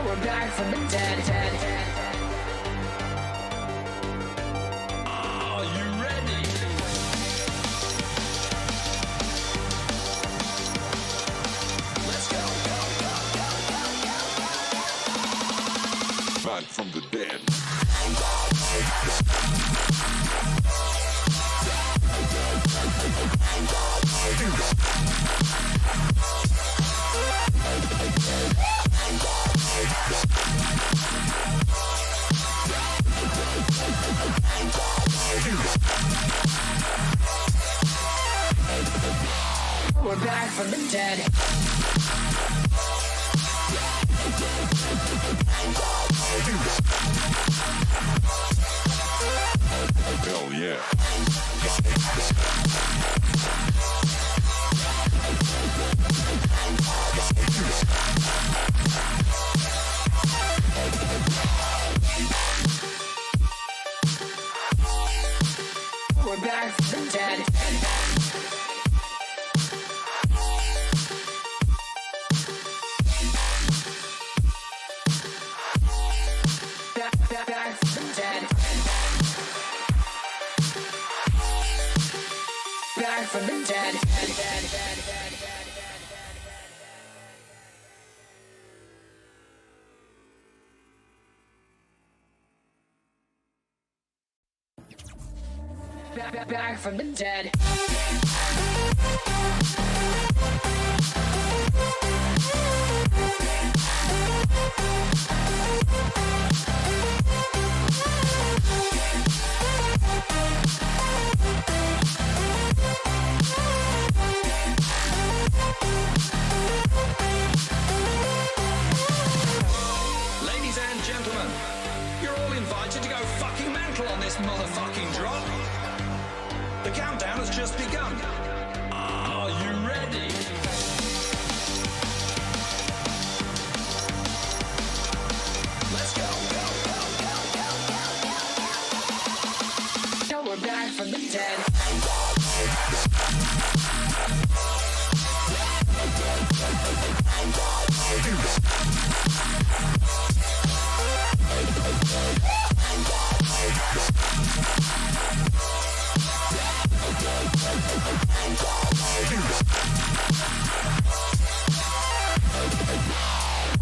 We're back from the dead. Are you ready? Let's go. Back from the dead. We're back from the dead. Hell yeah. We're back from the dead. Back from the dead. Back from the dead. Back from the dead. Ladies and gentlemen, you're all invited to go fucking mental on this motherfucking drop. The countdown has just begun. Are you ready? Let's go. No, we're back from the dead.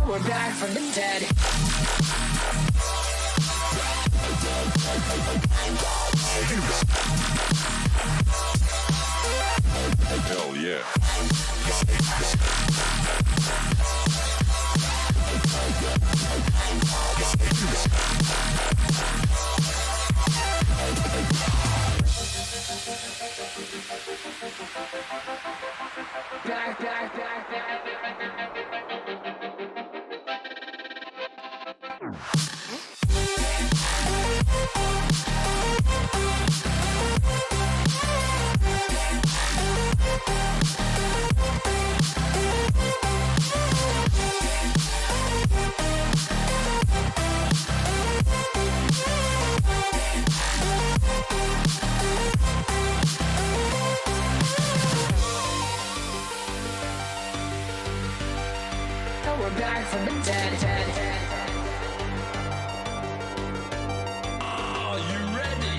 We're back from the dead. Hell yeah. We're back from the dead. Are you ready?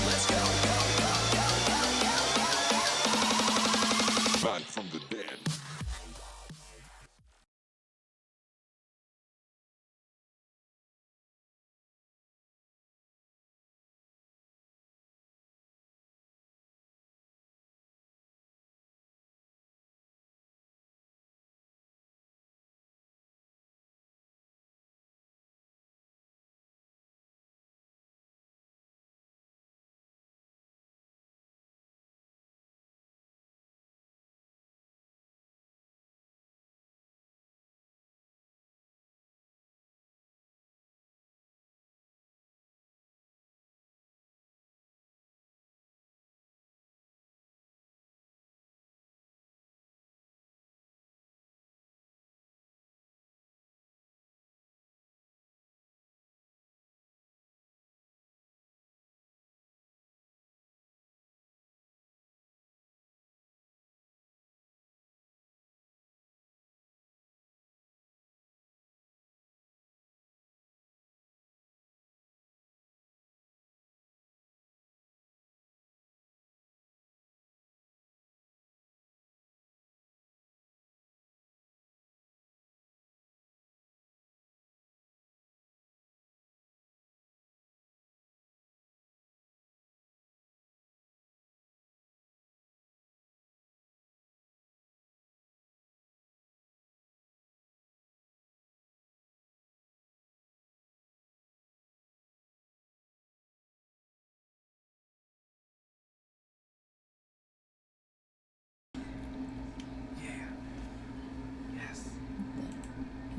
Let's go. Back from the dead.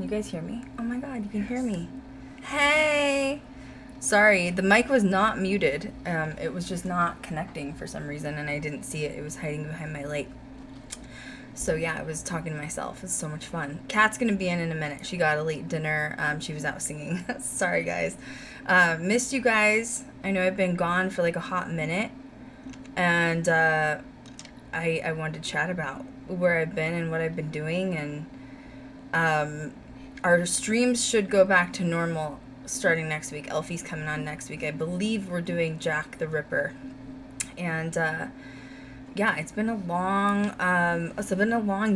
guys hear me? Oh my god, you can hear me. Hey! Sorry, the mic was not muted. It was just not connecting for some reason, and I didn't see it. It was hiding behind my light. So yeah, I was talking to myself. It's so much fun. Kat's gonna be in a minute. She got a late dinner. She was out singing. Sorry, guys. Missed you guys. I know I've been gone for like a hot minute, and I wanted to chat about where I've been and what I've been doing, and our streams should go back to normal starting next week. Elfie's coming on next week. I believe we're doing Jack the Ripper, and yeah, it's been a long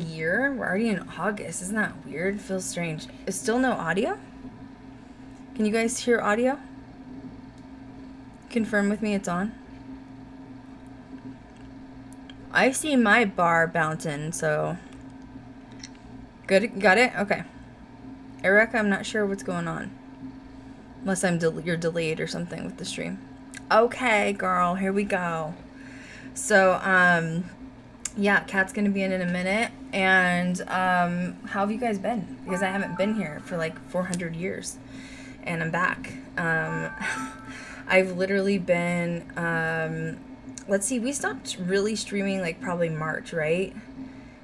year. We're already in August. Isn't that weird? Feels strange. Is still no audio? Can you guys hear audio? Confirm with me it's on. I see my bar bouncing, so good. Got it? Okay. Erica, I'm not sure what's going on. Unless you're delayed or something with the stream. Okay, girl, here we go. So, yeah, Kat's gonna be in a minute, and how have you guys been? Because I haven't been here for like 400 years, and I'm back. I've literally been, let's see, we stopped really streaming like probably March, right?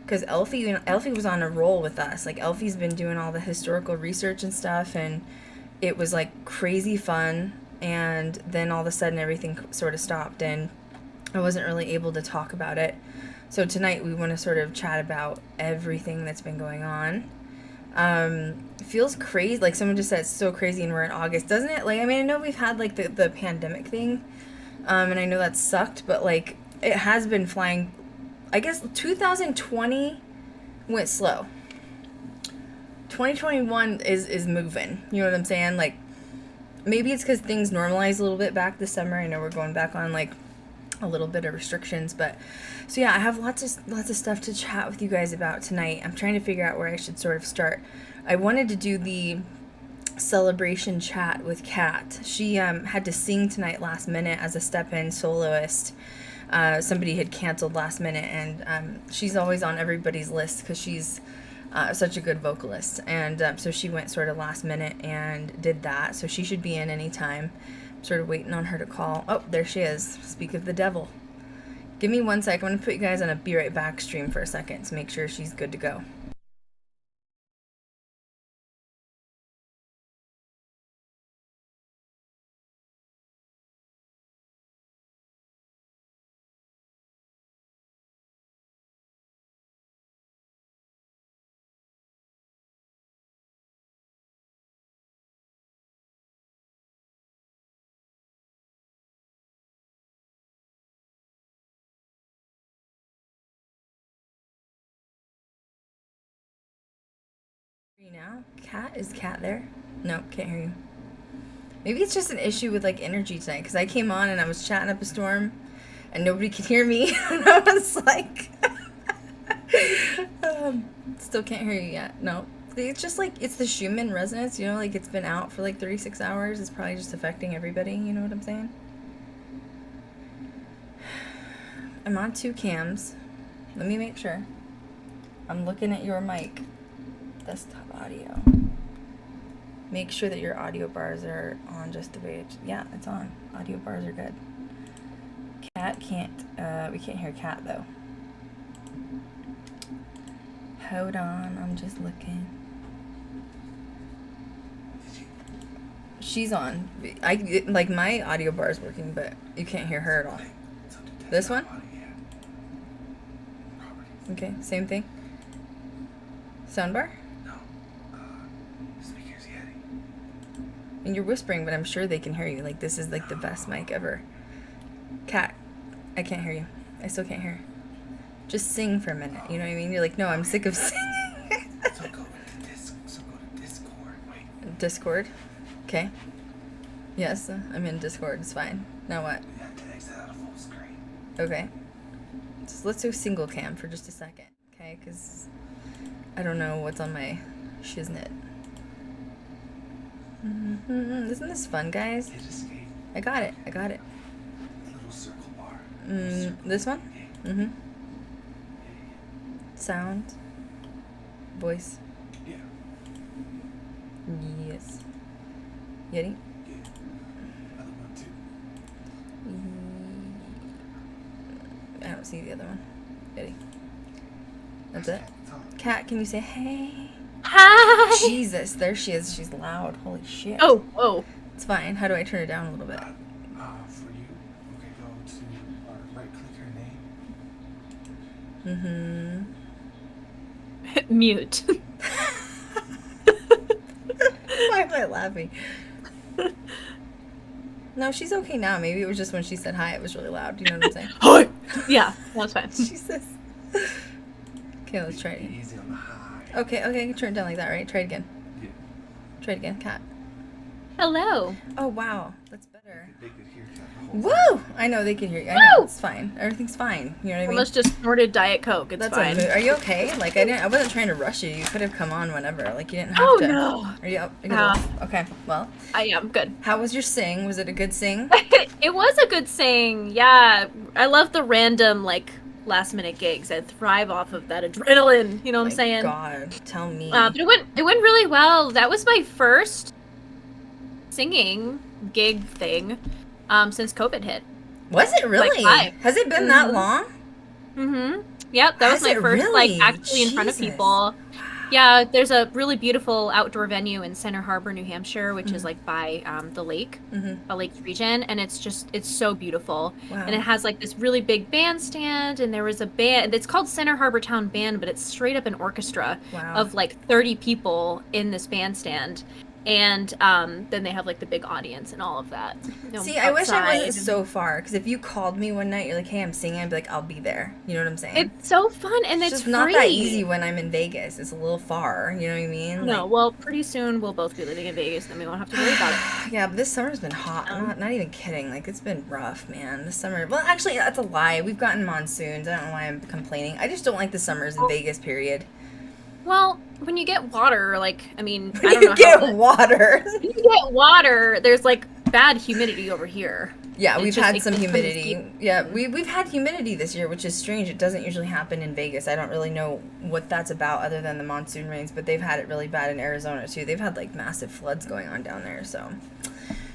Because Elfie was on a roll with us. Like, Elfie's been doing all the historical research and stuff, and it was like crazy fun, and then all of a sudden everything sort of stopped, and I wasn't really able to talk about it. So tonight we want to sort of chat about everything that's been going on. It feels crazy. Like, someone just said it's so crazy and we're in August, doesn't it? Like, I mean, I know we've had like the pandemic thing, and I know that sucked, but like it has been flying. I guess 2020 went slow. 2021 is moving. You know what I'm saying? Like, maybe it's because things normalized a little bit back this summer. I know we're going back on like a little bit of restrictions, but so yeah, I have lots of stuff to chat with you guys about tonight. I'm trying to figure out where I should sort of start. I wanted to do the celebration chat with Kat. She had to sing tonight last minute as a step-in soloist. Somebody had canceled last minute, and she's always on everybody's list because she's such a good vocalist, and so she went sort of last minute and did that, so she should be in any time. Sort of waiting on her to call. Oh, there she is. Speak of the devil. Give me 1 sec. I'm going to put you guys on a be right back stream for a second to make sure she's good to go. Now, Kat, is Kat there? Nope, can't hear you. Maybe it's just an issue with like energy tonight, because I came on and I was chatting up a storm and nobody could hear me, and I was like still can't hear you yet. No, it's just like, it's the Schumann resonance, you know, like it's been out for like 36 hours. It's probably just affecting everybody, you know what I'm saying? I'm on 2 cams. Let me make sure. I'm looking at your mic. Desktop audio. Make sure that your audio bars are on just the way yeah, it's on. Audio bars are good. Kat can't, we can't hear Kat though. Hold on, I'm just looking. She's on. Like, my audio bar is working, but you can't hear her at all. This one? Okay, same thing. Soundbar? And you're whispering, but I'm sure they can hear you. Like, this is like the best mic ever. Kat, I can't hear you. I still can't hear. Just sing for a minute. You know what I mean? You're like, no, I'm sick of singing. So go to Discord. Wait. Discord? Okay. Yes, I'm in Discord. It's fine. Now what? You have to exit out of full screen. Okay. So let's do single cam for just a second. Okay? Because I don't know what's on my shiznit. Isn't this fun, guys? Hit escape. I got it. Little circle bar. This one? Mm-hmm. Sound. Voice. Yeah. Yes. Yeti? Yeah. Other one too. I don't see the other one. Yeti. That's it? Tom. Cat, can you say hey? Hi. Jesus, there she is. She's loud. Holy shit. Oh, whoa. It's fine. How do I turn it down a little bit? For you, okay, go to right click her name. Mute. Why am I laughing? No, she's okay now. Maybe it was just when she said hi, it was really loud. You know what I'm saying? Hi. Yeah, that's fine. Jesus. Okay, let's try it. Be easy on the high. Okay, turn it down like that, right? Try it again. Yeah. Try it again, Cat. Hello. Oh, wow. That's better. They could hear you the whole Woo! I know they can hear you. I know. Woo! It's fine. Everything's fine. You know what I mean? Almost just snorted Diet Coke. It's That's fine. Are you okay? Like, I wasn't trying to rush you. You could have come on whenever. Like, you didn't have Oh, to. no. Are you up? No. Okay, well. I am good. How was your sing? Was it a good sing? It was a good sing. Yeah. I love the random, like, last minute gigs. I thrive off of that adrenaline. You know what I'm saying? God, tell me. But it went really well. That was my first singing gig thing since COVID hit. Was it really? Like 5. Has it been that long? Mm-hmm. Yep, that was Has my it first, really? like, actually in front of Jesus. people. Yeah, there's a really beautiful outdoor venue in Center Harbor, New Hampshire, which is, like, by the lake, the Lake region, and it's so beautiful. Wow. And it has, like, this really big bandstand, and there was a band, it's called Center Harbor Town Band, but it's straight up an orchestra Wow. of, like, 30 people in this bandstand. And then they have, like, the big audience and all of that. You know, See, I wish I wasn't outside. so far, because if you called me one night, you're like, hey, I'm singing, I'd be like, I'll be there. You know what I'm saying? It's so fun, and It's it's just not free. that easy when I'm in Vegas. It's a little far, you know what I mean? No, Like, well, pretty soon we'll both be living in Vegas, and then we won't have to worry about it. yeah, but this summer's been hot. I'm not even kidding. Like, it's been rough, man. This summer. Well, actually, that's a lie. We've gotten monsoons. I don't know why I'm complaining. I just don't like the summers in Vegas, period. Well, when you get water, like, I mean, I When don't you know get how. water. When you get water, there's, like, bad humidity over here. Yeah, It's we've just, had like, some it's pretty humidity. steep. Yeah, we've had humidity this year, which is strange. It doesn't usually happen in Vegas. I don't really know what that's about other than the monsoon rains, but they've had it really bad in Arizona too. They've had like massive floods going on down there, so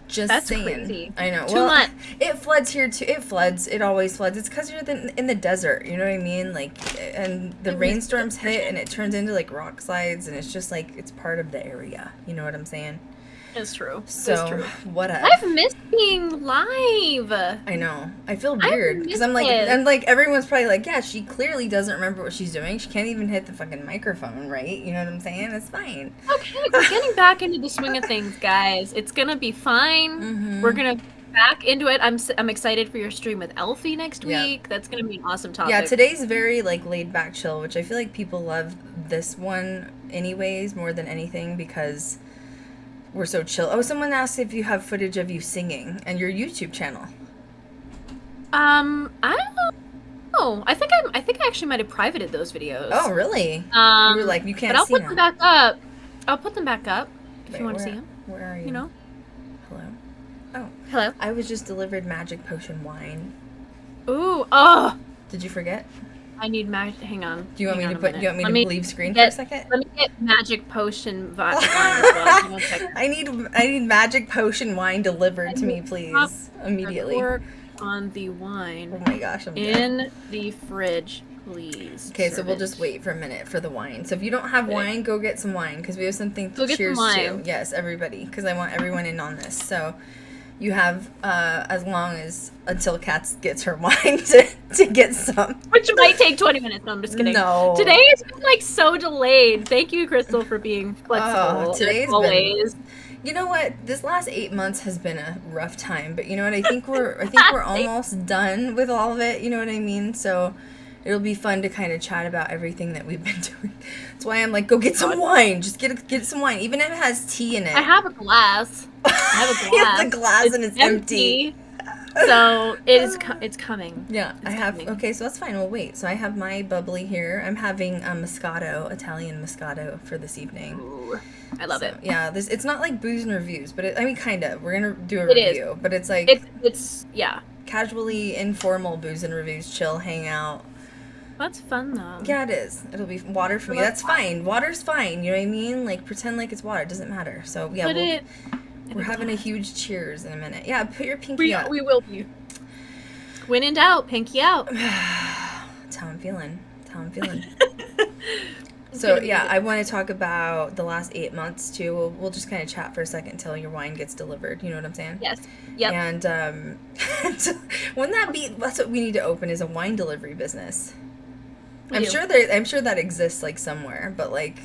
just That's saying. crazy. I know. Too Well, much. it floods here too. It floods. It always floods. It's because you're in the desert. You know what I mean? Like, and the rainstorms hit, and it turns into like rock slides, and it's just like it's part of the area. You know what I'm saying? It's true. So it's true. what a. I've missed being live. I know. I feel I weird because I'm like, miss it. and like everyone's probably like, yeah, she clearly doesn't remember what she's doing. She can't even hit the fucking microphone, right? You know what I'm saying? It's fine. Okay, we're getting back into the swing of things, guys. It's gonna be fine. Mm-hmm. We're gonna back into it. I'm excited for your stream with Elfie next Yeah. week. That's gonna be an awesome topic. Yeah, today's very like laid back, chill, which I feel like people love this one anyways more than anything because we're so chill. Oh, someone asked if you have footage of you singing and your YouTube channel. I don't know. I think I actually might have privated those videos. Oh, really? You were like, you can't but I'll see put now. them back up. I'll put them back up if Wait, you want to where- see them. Where are you? You know. Hello. Oh, Hello. I was just delivered magic potion wine. Ooh. Oh. Did you forget? I need magic. Hang on. Do you want Hang me on to a put? Do you want me minute. to leave screen get- for a second? Let me get magic potion wine as well. Hang on a second. I need magic potion wine delivered to me, please, immediately. Work on the wine Oh my gosh, I'm dead. in the fridge, please. Okay, so we'll servant. just wait for a minute for the wine. So if you don't have Okay. wine, go get some wine because we have something to Go get some cheers to. wine. Yes, everybody, because I want everyone in on this. So you have as long as until Katz gets her wine to get some. Which might take 20 minutes. No, I'm just kidding. No. Today has been like so delayed. Thank you, Krystal, for being flexible. today's as always. You know what? This last 8 months has been a rough time, but you know what? I think we're almost done with all of it. You know what I mean? So it'll be fun to kind of chat about everything that we've been doing. That's why I'm like, go get some wine. Just get some wine, even if it has tea in it. I have a glass. I have a You glass. have the glass and it's empty. So it is. It's coming. Yeah, I have. coming. Okay, so that's fine. We'll wait. So I have my bubbly here. I'm having a Moscato, Italian Moscato for this evening. Ooh, I love it. Yeah, it's not like booze and reviews, but I mean, kind of. We're gonna do a It is. review, but it's like It's yeah. casually informal booze and reviews, chill, hang out. That's fun though. Yeah, it is. It'll be water for me. That's fine. Water's fine. You know what I mean? Like, pretend like it's water. It doesn't matter. So, yeah, we're having a huge cheers in a minute. Yeah, put your pinky up. We will be. When in doubt, pinky out. That's how I'm feeling. So, yeah, I want to talk about the last 8 months, too. We'll just kind of chat for a second until your wine gets delivered. You know what I'm saying? Yes. Yep. And, wouldn't that be... That's what we need to open, is a wine delivery business. I'm sure that exists, like, somewhere, but, like...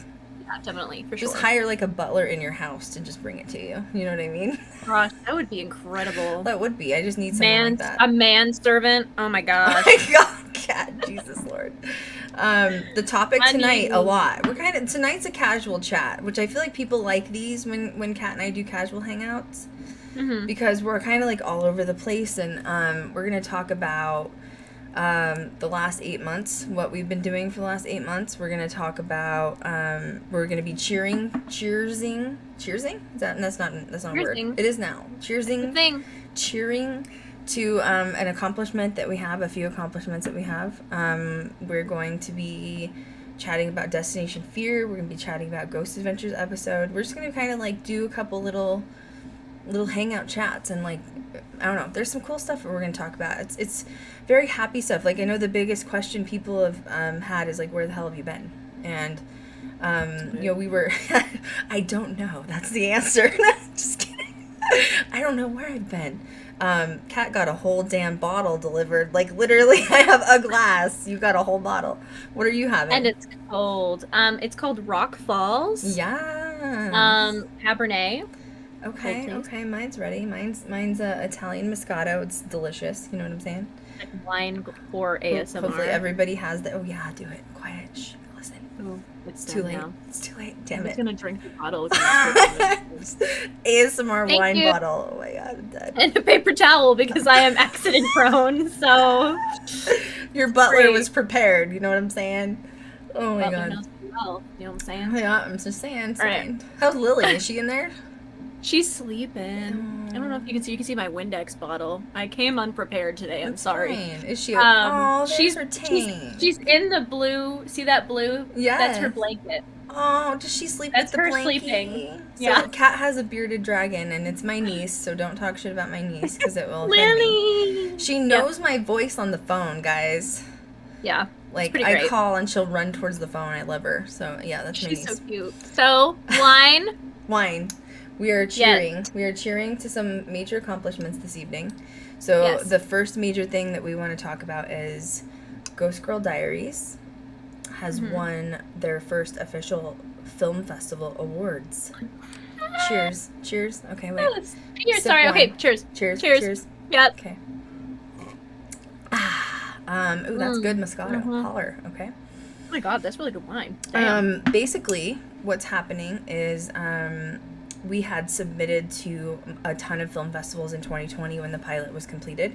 Yeah, definitely, for just sure. hire, like, a butler in your house to just bring it to you. You know what I mean? Gosh, that would be incredible. That would be. I just need someone like that. A manservant. Oh my gosh. Oh my God, cat. Jesus Lord. The topic tonight, a lot. Tonight's a casual chat, which I feel like people like these when Kat and I do casual hangouts. Mm-hmm. Because we're kind of, like, all over the place, and we're going to talk about the last 8 months, what we've been doing for the last 8 months. We're going to talk about, we're going to be cheersing? That's not a word. It is now. Cheersing. Cheering to an accomplishment that we have, a few accomplishments that we have. We're going to be chatting about Destination Fear. We're going to be chatting about Ghost Adventures episode. We're just going to kind of, like, do a couple little hangout chats, and, like, I don't know, there's some cool stuff that we're going to talk about. It's very happy stuff. Like, I know the biggest question people have had is, like, where the hell have you been? And you know, we were I don't know, that's the answer. Just kidding. I don't know where I've been. Kat got a whole damn bottle delivered. Like, literally, I have a glass. You got a whole bottle. What are you having? And it's cold. It's called Rock Falls. Yeah. Cabernet. Okay, mine's ready. Mine's Italian Moscato. It's delicious. You know what I'm saying? Like wine for ASMR. Hopefully everybody has that. Oh yeah, do it. Quiet. Shh. Listen. Oh, it's too late. Now. It's too late. Damn I'm it. just gonna drink the bottle. ASMR Thank wine you. bottle. Oh my God, I'm dead. And a paper towel because I am accident prone. So your butler Great. was prepared. You know what I'm saying? Oh my Butler God. knows me well. You know what I'm saying? Yeah, I'm just saying. All right. How's Lily? Is she in there? She's sleeping. I don't know if you can see. You can see my Windex bottle. I came unprepared today. I'm sorry. Fine. Is she? Oh, she's her tank. she's in the blue. See that blue? Yeah. That's her blanket. Oh, does she sleep That's with the her blankie? sleeping. So Yeah. Kat has a bearded dragon, and it's my niece. So don't talk shit about my niece because it will offend me. Lily. She knows my voice on the phone, guys. Yeah. Like, pretty I great. call and she'll run towards the phone. I love her. So yeah, that's my She's niece. so cute. So wine. Wine. We are cheering. We are cheering to some major accomplishments this evening. So Yes. the first major thing that we want to talk about is Ghost Girl Diaries has won their first official film festival awards. Cheers. Cheers. Okay, wait. Cheers. Sip Sorry. wine. Okay. Cheers. Cheers. Cheers. Cheers. Yep. Okay. Ooh, that's good Moscato. Holler. Okay. Oh my God, that's really good wine. Damn. Basically, what's happening is we had submitted to a ton of film festivals in 2020 when the pilot was completed,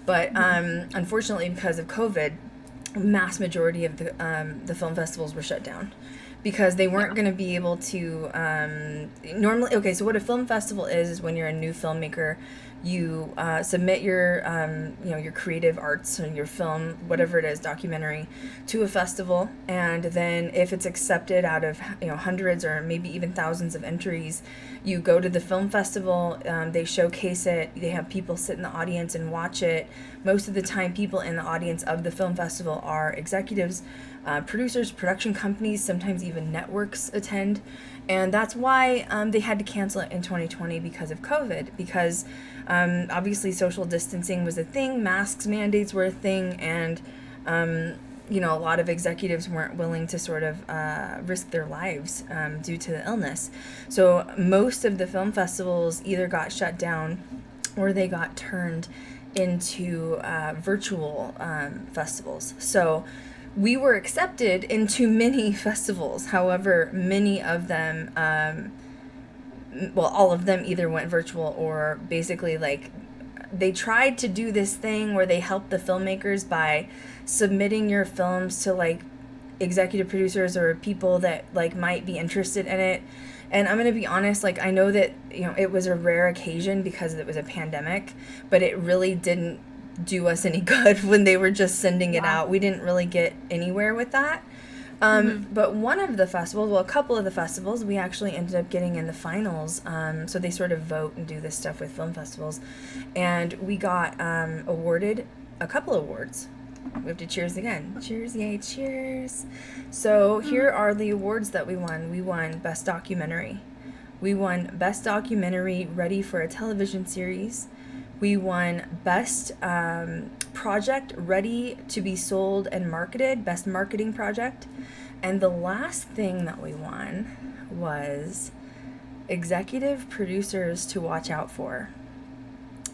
but unfortunately, because of COVID, mass majority of the film festivals were shut down because they weren't going to be able to normally. Okay, so what a film festival is when you're a new filmmaker, you submit your your creative arts and your film, whatever it is, documentary, to a festival, and then if it's accepted out of hundreds or maybe even thousands of entries, you go to the film festival. They showcase it. They have people sit in the audience and watch it. Most of the time, people in the audience of the film festival are executives, producers, production companies, sometimes even networks attend. And that's why they had to cancel it in 2020 because of COVID, because obviously social distancing was a thing, masks mandates were a thing, and a lot of executives weren't willing to sort of risk their lives due to the illness. So most of the film festivals either got shut down or they got turned into virtual festivals. So we were accepted into many festivals. However, many of them, all of them either went virtual or basically they tried to do this thing where they helped the filmmakers by submitting your films to executive producers or people that might be interested in it. And I'm going to be honest, I know that, it was a rare occasion because it was a pandemic, but it really didn't do us any good when they were just sending it out. We didn't really get anywhere with that. But one of the festivals, well, a couple of the festivals, we actually ended up getting in the finals. So they sort of vote and do this stuff with film festivals. And we got awarded a couple awards. We have to cheers again. Cheers, yay, cheers. So here are the awards that we won. We won Best Documentary. We won Best Documentary Ready for a Television Series. We won Best Project Ready to be Sold and Marketed, Best Marketing Project. And the last thing that we won was Executive Producers to Watch Out For.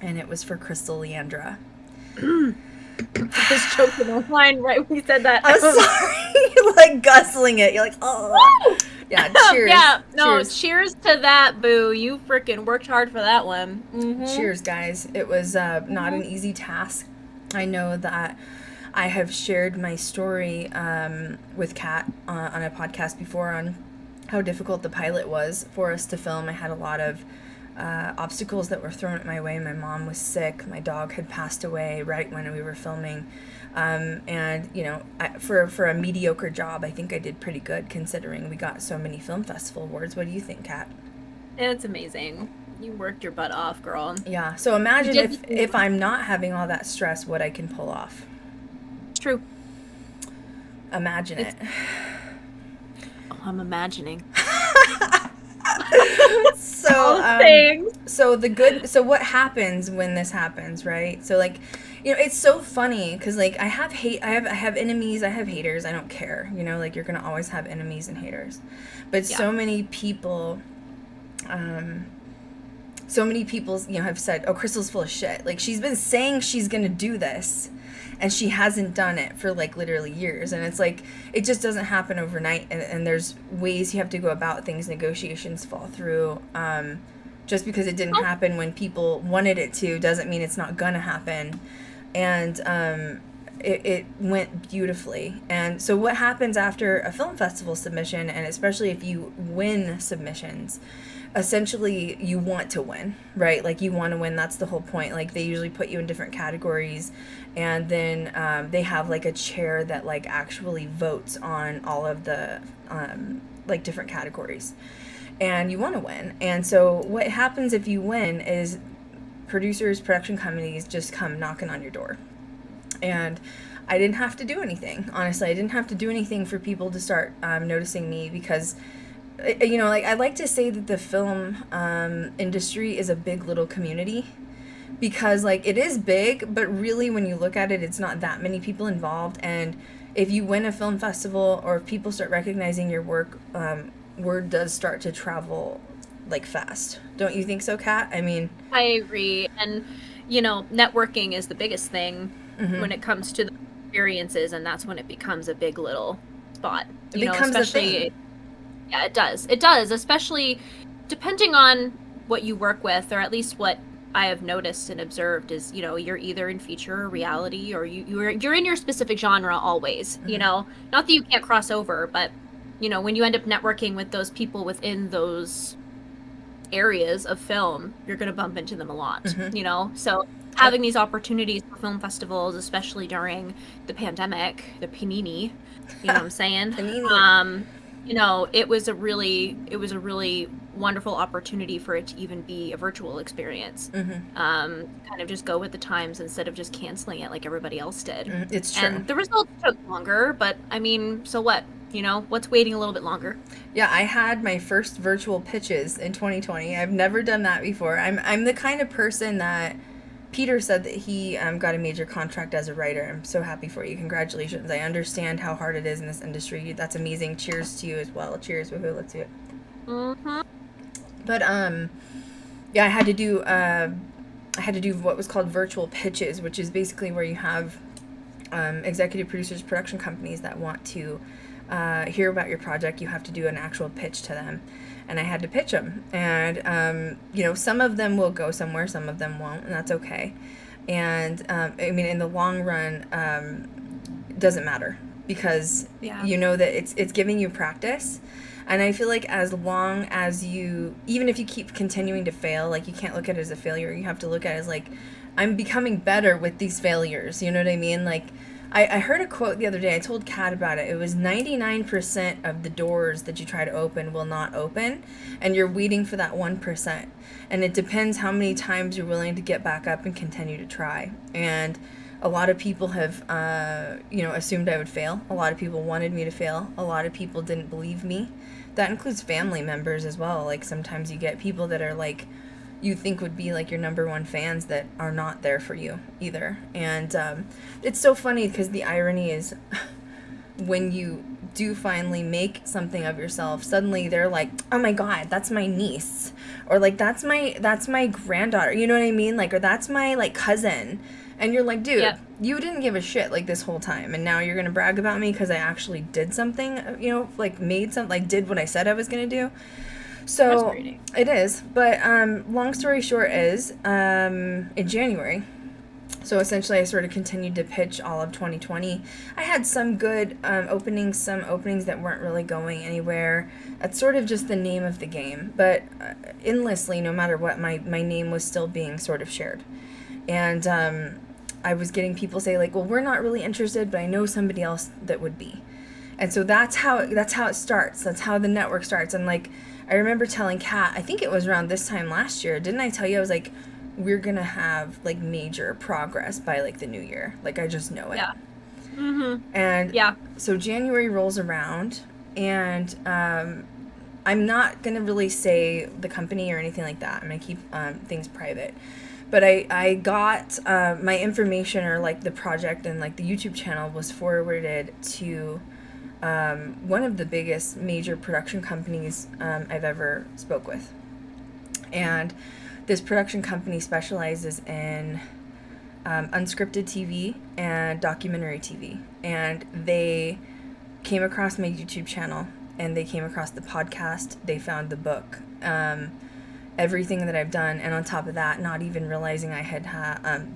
And it was for Krystal Leandra. Just choking on line right when you said that. I'm sorry. You're like guzzling it. You're like, oh. Yeah, cheers. Yeah, no, cheers to that, boo. You freaking worked hard for that one. Cheers, guys. It was not an easy task. I know that I have shared my story with Kat on a podcast before on how difficult the pilot was for us to film. I had a lot of obstacles that were thrown at my way. My mom was sick. My dog had passed away right when we were filming. And, you know, for a mediocre job, I think I did pretty good considering we got so many film festival awards. What do you think, Kat? It's amazing. You worked your butt off, girl. Yeah. So imagine if I'm not having all that stress, what I can pull off. True. Imagine it. Oh, I'm imagining. So what happens when this happens, right? So like, you know, it's so funny because like I have enemies, I have haters. I don't care, you know, like you're gonna always have enemies and haters, but so many people, you know, have said, oh, Krystal's full of shit. Like she's been saying she's gonna do this, and she hasn't done it for like literally years. And it's like it just doesn't happen overnight. And there's ways you have to go about things. Negotiations fall through. Just because it didn't happen when people wanted it to doesn't mean it's not gonna happen. And it went beautifully. And so what happens after a film festival submission, and especially if you win submissions, essentially you want to win, right? Like you want to win. That's the whole point. Like they usually put you in different categories, and then they have like a chair that like actually votes on all of the like different categories, and you want to win. And so what happens if you win is producers, production companies just come knocking on your door. And I didn't have to do anything. Honestly, I didn't have to do anything for people to start noticing me, because you know, like I like to say that the film industry is a big little community, because like it is big, but really when you look at it, it's not that many people involved. And if you win a film festival, or if people start recognizing your work, word does start to travel like fast. Don't you think so, Kat? I mean, I agree. And you know, networking is the biggest thing when it comes to the experiences, and that's when it becomes a big little spot. You know, especially yeah, it does. It does, especially depending on what you work with, or at least what I have noticed and observed is, you know, you're either in feature or reality, or you're in your specific genre always. You know, not that you can't cross over, but you know, when you end up networking with those people within those areas of film, you're going to bump into them a lot, you know? So having these opportunities for film festivals, especially during the pandemic, the panini, you know what I'm saying? You know, it was a really wonderful opportunity for it to even be a virtual experience. Kind of just go with the times instead of just canceling it like everybody else did. It's true. And the results took longer, but I mean, so what? You know, what's waiting a little bit longer? Yeah, I had my first virtual pitches in 2020. I've never done that before. I'm the kind of person that Peter said that he got a major contract as a writer. I'm so happy for you. Congratulations. I understand how hard it is in this industry. That's amazing. Cheers to you as well. Cheers. Woohoo. Let's do it. But yeah, I had to do what was called virtual pitches, which is basically where you have executive producers, production companies that want to hear about your project. You have to do an actual pitch to them, and I had to pitch them. And you know, some of them will go somewhere, some of them won't, and that's okay. And I mean, in the long run, it doesn't matter, because you know that it's giving you practice. And I feel like as long as even if you keep continuing to fail, like you can't look at it as a failure. You have to look at it as like I'm becoming better with these failures. You know what I mean? Like, I heard a quote the other day. I told Kat about it. It was 99% of the doors that you try to open will not open, and you're waiting for that 1%. And it depends how many times you're willing to get back up and continue to try. And a lot of people have, assumed I would fail. A lot of people wanted me to fail. A lot of people didn't believe me. That includes family members as well. Like, sometimes you get people that are like, you think would be like your number one fans that are not there for you either. And it's so funny because the irony is when you do finally make something of yourself, suddenly they're like, oh my God, that's my niece, or like that's my granddaughter, you know what I mean? Like, or that's my like cousin. And you're like, dude, you didn't give a shit like this whole time, and now you're gonna brag about me because I actually did something, like made something, like did what I said I was gonna do. So it is, but long story short is in January, so essentially I sort of continued to pitch all of 2020. I had some good openings, some openings that weren't really going anywhere. That's sort of just the name of the game, but endlessly, no matter what, my name was still being sort of shared. And I was getting people say like, well, we're not really interested, but I know somebody else that would be. And so that's how it starts. That's how the network starts. And like, I remember telling Kat, I think it was around this time last year, didn't I tell you? I was like, we're going to have like major progress by like the new year. Like, I just know it. Yeah. Mm-hmm. And so January rolls around, and I'm not going to really say the company or anything like that. I'm going to keep things private. But I got my information, or like the project and like the YouTube channel was forwarded to one of the biggest major production companies I've ever spoke with. And this production company specializes in unscripted TV and documentary TV. And they came across my YouTube channel, and they came across the podcast. They found the book, everything that I've done. And on top of that, not even realizing I had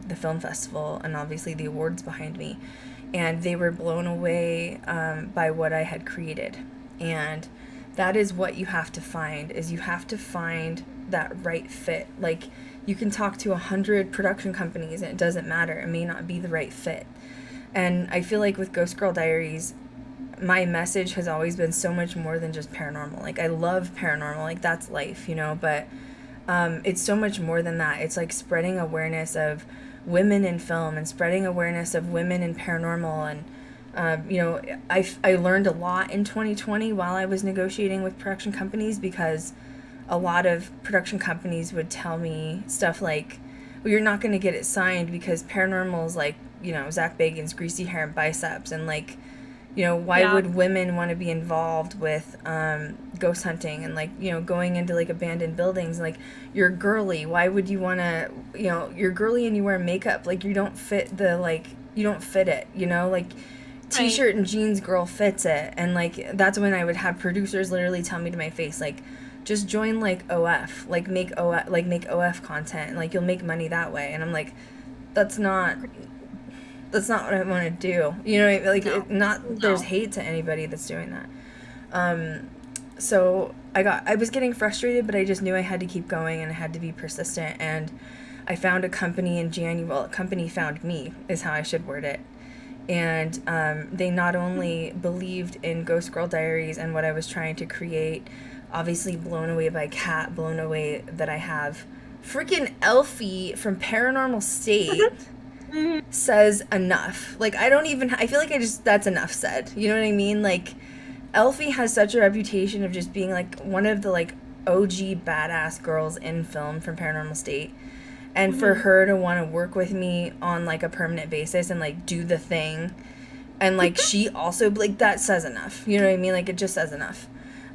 the film festival and obviously the awards behind me. And they were blown away by what I had created. And that is what you have to find, is you have to find that right fit. Like, you can talk to 100 production companies and it doesn't matter. It may not be the right fit. And I feel like with Ghost Girl Diaries, my message has always been so much more than just paranormal. Like, I love paranormal, like that's life, but it's so much more than that. It's like spreading awareness of women in film and spreading awareness of women in paranormal. And I learned a lot in 2020 while I was negotiating with production companies, because a lot of production companies would tell me stuff like, well, you're not going to get it signed because paranormal is like, Zach Bagans' greasy hair and biceps, and like, why would women want to be involved with ghost hunting and like, going into like abandoned buildings? Like, you're girly. Why would you want to, you're girly and you wear makeup. Like, you don't fit it, like t-shirt and jeans girl fits it. And like, that's when I would have producers literally tell me to my face, like, just join like OF, like make OF content, and like you'll make money that way. And I'm like, that's not what I want to do. There's hate to anybody that's doing that. So I was getting frustrated, but I just knew I had to keep going and I had to be persistent. And I found a company in January. Well, a company found me is how I should word it. And they not only believed in Ghost Girl Diaries and what I was trying to create, obviously blown away by Kat, blown away that I have freaking Elfie from Paranormal State says enough. Like, I feel like that's enough said. You know what I mean? Like, Elfie has such a reputation of just being like one of the like OG badass girls in film from Paranormal State. And for her to want to work with me on like a permanent basis and like do the thing, and like she also, like, that says enough. You know what I mean? Like, it just says enough.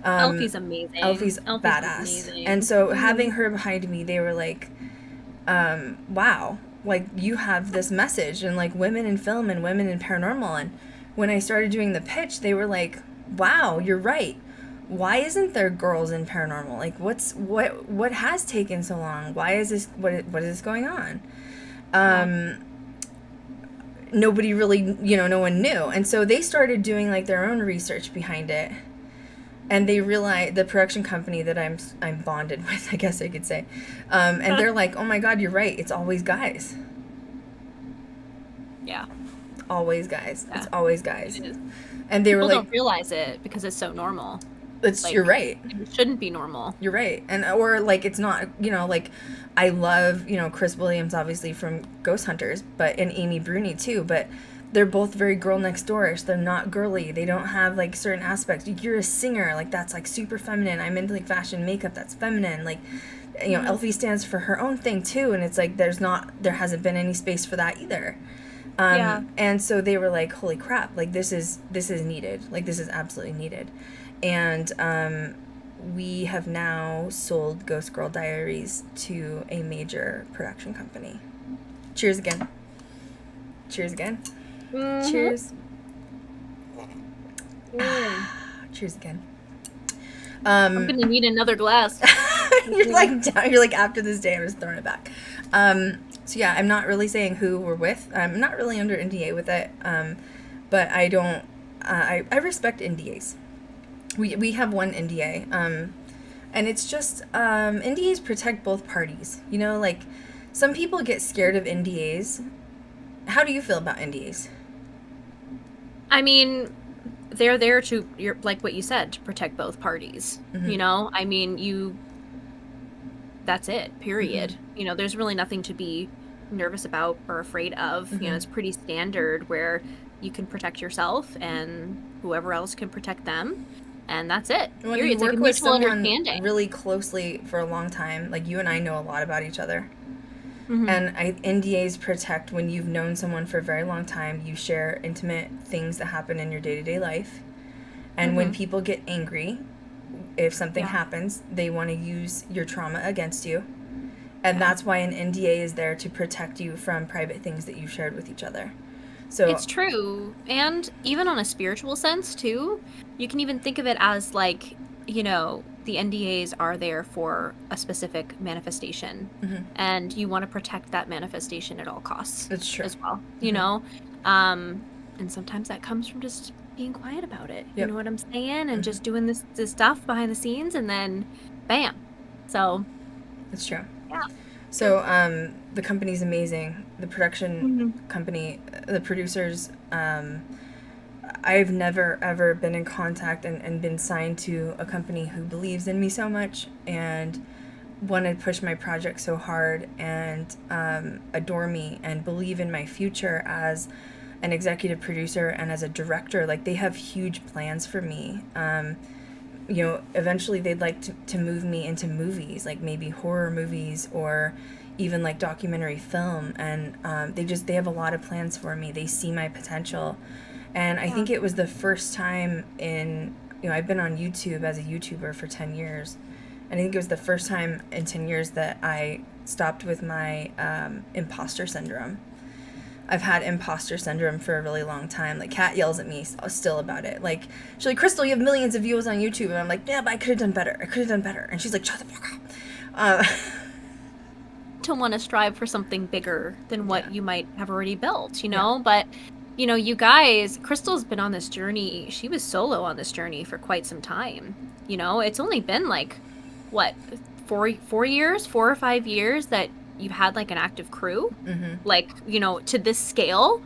Elfie's amazing. Elfie's badass. Amazing. And so having her behind me, they were like, wow, like, you have this message, and like women in film and women in paranormal. And when I started doing the pitch, they were like, wow, you're right. Why isn't there girls in paranormal? Like, what has taken so long? Why is this, what is this going on? Nobody really, no one knew. And so they started doing like their own research behind it. And they realized, the production company that I'm bonded with, I guess I could say, and they're like, oh my God, you're right. It's always guys. Yeah. Always guys. Yeah. It's always guys. It is. And they People were like, don't realize it because it's so normal. you're right. It shouldn't be normal. You're right. And, or like, it's not, like, I love, Chris Williams, obviously, from Ghost Hunters, and Amy Bruni, too, but they're both very girl next door-ish. They're not girly. They don't have, like, certain aspects. You're a singer. Like, that's, like, super feminine. I'm into, like, fashion makeup. That's feminine. Like, Elfie stands for her own thing, too. And it's, like, there hasn't been any space for that either. And so they were like, holy crap. Like, this is needed. Like, this is absolutely needed. And we have now sold Ghost Girl Diaries to a major production company. Cheers again. Cheers again. Mm-hmm. Cheers. Cheers again. I'm gonna need another glass. You're like, after this day, I'm just throwing it back. So yeah, I'm not really saying who we're with. I'm not really under NDA with it. But I don't. I respect NDAs. We have one NDA. And it's just NDAs protect both parties. Like, some people get scared of NDAs. How do you feel about NDAs? I mean, they're there to, like what you said, to protect both parties. Mm-hmm. I mean, that's it, period. Mm-hmm. There's really nothing to be nervous about or afraid of. Mm-hmm. It's pretty standard where you can protect yourself and whoever else can protect them. And that's it. When period. you It's work like a with mutual someone understanding. really closely for a long time, like, you and I know a lot about each other. Mm-hmm. And NDAs protect when you've known someone for a very long time. You share intimate things that happen in your day-to-day life. And when people get angry, if something happens, they want to use your trauma against you. And that's why an NDA is there, to protect you from private things that you've shared with each other. So It's true. And even on a spiritual sense, too, you can even think of it as, like, the NDAs are there for a specific manifestation. Mm-hmm. And you want to protect that manifestation at all costs. That's true. As well, And sometimes that comes from just being quiet about it. Yep. You know what I'm saying? And just doing this stuff behind the scenes, and then bam. So It's true. yeah. So the company's amazing. The production company, the producers, I've never ever been in contact and been signed to a company who believes in me so much and want to push my project so hard and adore me and believe in my future as an executive producer and as a director. Like, they have huge plans for me. Eventually they'd like to move me into movies, like maybe horror movies or even like documentary film. And they have a lot of plans for me. They see my potential. And I think it was the first time I've been on YouTube as a YouTuber for 10 years. And I think it was the first time in 10 years that I stopped with my imposter syndrome. I've had imposter syndrome for a really long time. Like, Kat yells at me still about it. Like, she's like, Krystal, you have millions of views on YouTube. And I'm like, yeah, but I could have done better. And she's like, shut the fuck up. To want to strive for something bigger than what you might have already built, But, you guys, Krystal's been on this journey. She was solo on this journey for quite some time. It's only been like, what, 4 or 5 years that you've had like an active crew, like, to this scale.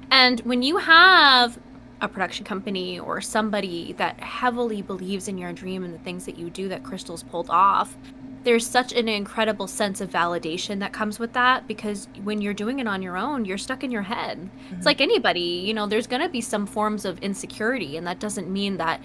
And when you have a production company or somebody that heavily believes in your dream and the things that you do that Krystal's pulled off, there's such an incredible sense of validation that comes with that, because when you're doing it on your own, you're stuck in your head. It's like anybody, there's going to be some forms of insecurity, and that doesn't mean that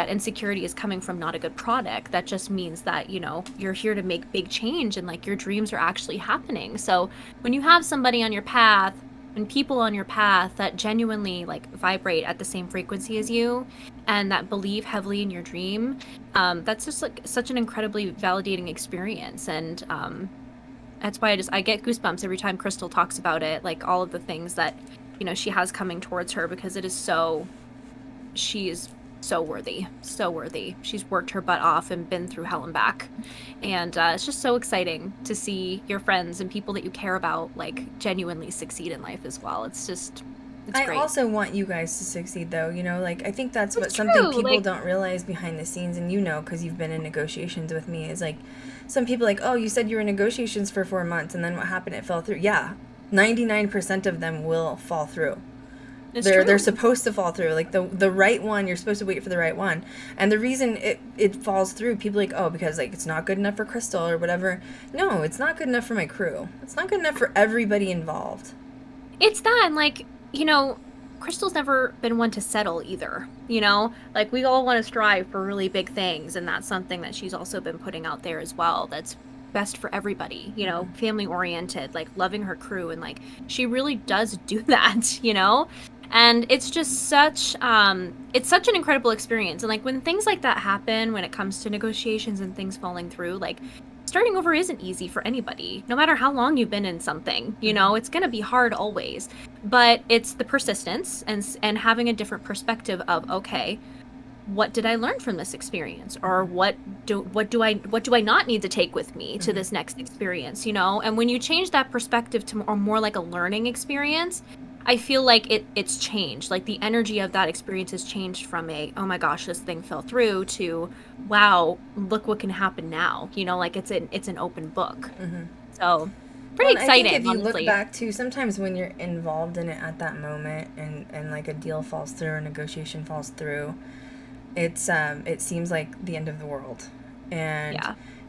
insecurity is coming from not a good product. That just means that, you're here to make big change and like your dreams are actually happening. So when you have somebody on your path and people on your path that genuinely like vibrate at the same frequency as you and that believe heavily in your dream, that's just like such an incredibly validating experience. And that's why I get goosebumps every time Krystal talks about it, like all of the things that, she has coming towards her, because she is so worthy. She's worked her butt off and been through hell and back. And it's just so exciting to see your friends and people that you care about like genuinely succeed in life as well. It's great. I also want you guys to succeed, though. Like, I think that's It's something true, people like, don't realize behind the scenes, and because you've been in negotiations with me, is like, some people like, oh, you said you were in negotiations for 4 months, and then what happened? It fell through. Yeah, 99% of them will fall through. It's They're true. supposed to fall through. Like the right one, you're supposed to wait for the right one. And the reason it falls through, people are like, oh, because like it's not good enough for Krystal or whatever. No, it's not good enough for my crew. It's not good enough for everybody involved. It's that, and like, you know, Krystal's never been one to settle either, you know? Like, we all want to strive for really big things, and that's something that she's also been putting out there as well. That's best for everybody, you know, family oriented, like loving her crew, and like she really does do that, you know? And it's just such it's such an incredible experience. And like when things like that happen, when it comes to negotiations and things falling through, like starting over isn't easy for anybody, no matter how long you've been in something, you know. It's going to be hard always, but it's the persistence and having a different perspective of, okay, what did I learn from this experience, or what do I not need to take with me to this next experience, you know? And when you change that perspective to more like a learning experience, I feel like it's changed. Like the energy of that experience has changed from a, oh my gosh, this thing fell through, to, wow, look what can happen now. You know, like it's an open book. So pretty exciting. I think if you honestly. look back to sometimes when you're involved in it at that moment, and like a deal falls through or negotiation falls through, it seems like the end of the world, and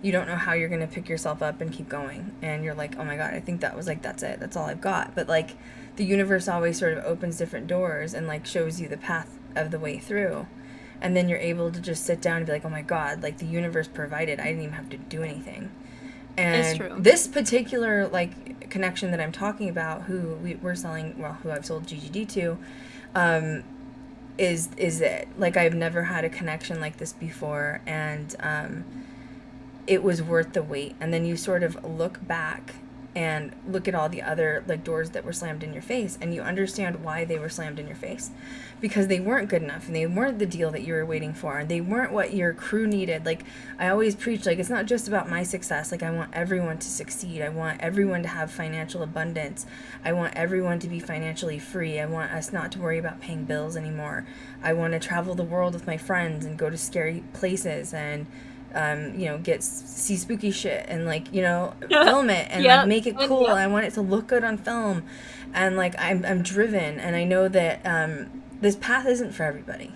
you don't know how you're gonna pick yourself up and keep going, and you're like, oh my god, I think that was like, that's it, that's all I've got. But like the universe always sort of opens different doors and like shows you the path of the way through, and then you're able to just sit down and be like, oh my god, like the universe provided, I didn't even have to do anything. And this particular like connection that I'm talking about, who we're selling, well, who I've sold GGD to, is it. Like I've never had a connection like this before, and it was worth the wait. And then you sort of look back and look at all the other like doors that were slammed in your face, and you understand why they were slammed in your face, because they weren't good enough, and they weren't the deal that you were waiting for, and they weren't what your crew needed. Like I always preach, like it's not just about my success. Like I want everyone to succeed. I want everyone to have financial abundance. I want everyone to be financially free. I want us not to worry about paying bills anymore. I want to travel the world with my friends and go to scary places and you know, see spooky shit and like, you know, film it and like make it cool. I want it to look good on film, and like I'm driven, and I know that this path isn't for everybody.